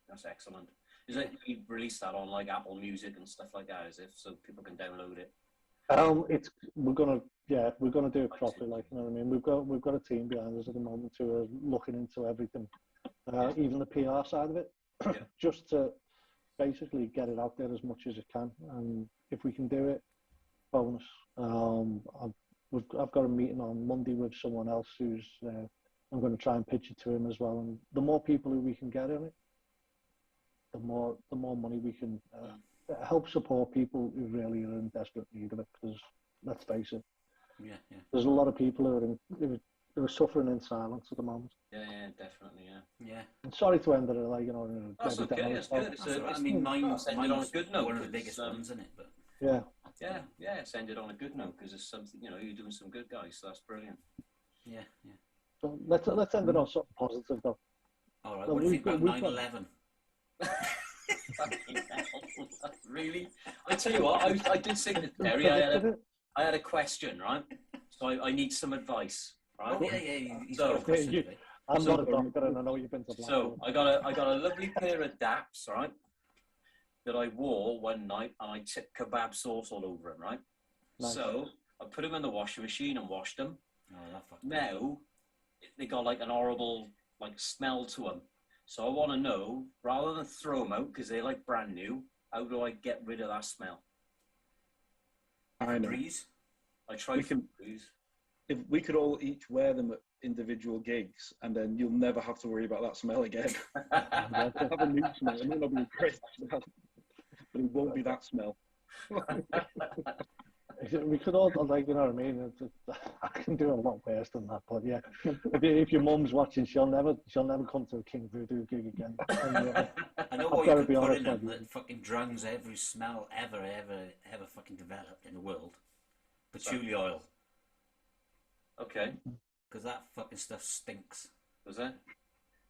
That's excellent. Is it you release that on like Apple Music and stuff like that? Is it so people can download it? We're gonna do it properly, like, you know what I mean. We've got a team behind us at the moment who are looking into everything, even the PR side of it, just to basically get it out there as much as it can. And if we can do it, bonus. I've got a meeting on Monday with someone else who's I'm going to try and pitch it to him as well. And the more people who we can get in it, the more money we can. Help support people who really are in desperate need of it, because let's face it, there's a lot of people who are suffering in silence at the moment. Yeah, definitely, yeah. I'm sorry to end it like, you know. That's okay. That's good. I mean, mine's on a good note. One of the biggest ones, isn't it? But yeah. Send it on a good note, because it's something, you're doing some good, guys. So that's brilliant. Yeah. So let's end it on something positive, though. All right. What do you think about 9/11? Really? I tell you what, I did say to Terry, I had a question, right? So I need some advice, right? Oh, yeah. He's got a question. I'm not a doctor, and I know you've been to Blackpool. So I got a lovely pair of daps, right? That I wore one night, and I tipped kebab sauce all over them, right? Nice. So I put them in the washing machine and washed them. Now they got like an horrible smell to them. So I want to know, rather than throw them out because they're like brand new, how do I get rid of that smell? I know. Breeze? I tried to breeze. If we could all each wear them at individual gigs, and then you'll never have to worry about that smell again. Have a new smell. It might not be great, but it won't be that smell. We could all, like, you know what I mean. I can do a lot worse than that, but yeah. If your mum's watching, she'll never come to a King Voodoo gig again. I know what you could put in them that fucking drowns every smell ever fucking developed in the world. Patchouli oil. Okay. Because that fucking stuff stinks. Does it?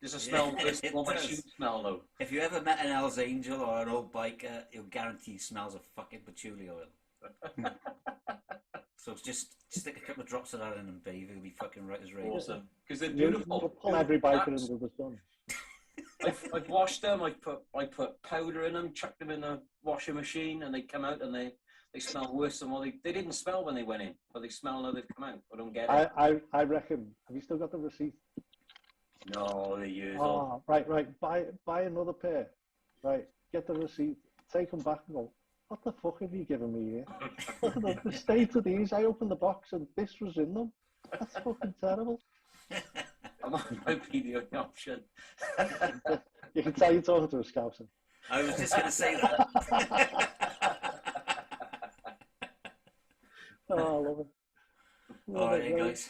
Does it smell? Does it smell though? If you ever met an Hell's Angel or an old biker, he'll guarantee he smells of fucking patchouli oil. So just stick a couple of drops of that in them, Dave. It'll be fucking right as rain. Awesome. Because they're beautiful. Pull every biker into the sun. I've washed them. I put powder in them, chucked them in the washing machine, and they come out and they smell worse than what they didn't smell when they went in, but they smell now they've come out. I don't get it. I reckon. Have you still got the receipt? No, they're years old. old. Right. Buy another pair. Right. Get the receipt. Take them back and go, what the fuck have you given me here? Look at the state of these. I opened the box and this was in them. That's fucking terrible. I might be the only option. You can tell you're talking to a scouser. I was just going to say that. Oh, I love it. All right, guys.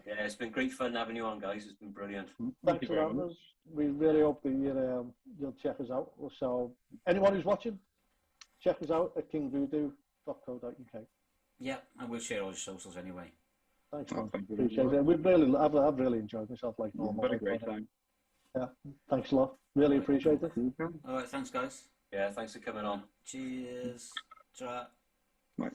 Yeah, it's been great fun having you on, guys. It's been brilliant. Thanks for having us. We really hope that you'll check us out. So, anyone who's watching, check us out at kingvoodoo.co.uk. Yeah, and we'll share all your socials anyway. Thanks, man. Appreciate it. I've really enjoyed myself like normal. Had a great time. Yeah, thanks a lot. Really appreciate it. All right, thanks, guys. Yeah, thanks for coming on. Cheers. Ta-ra. Right.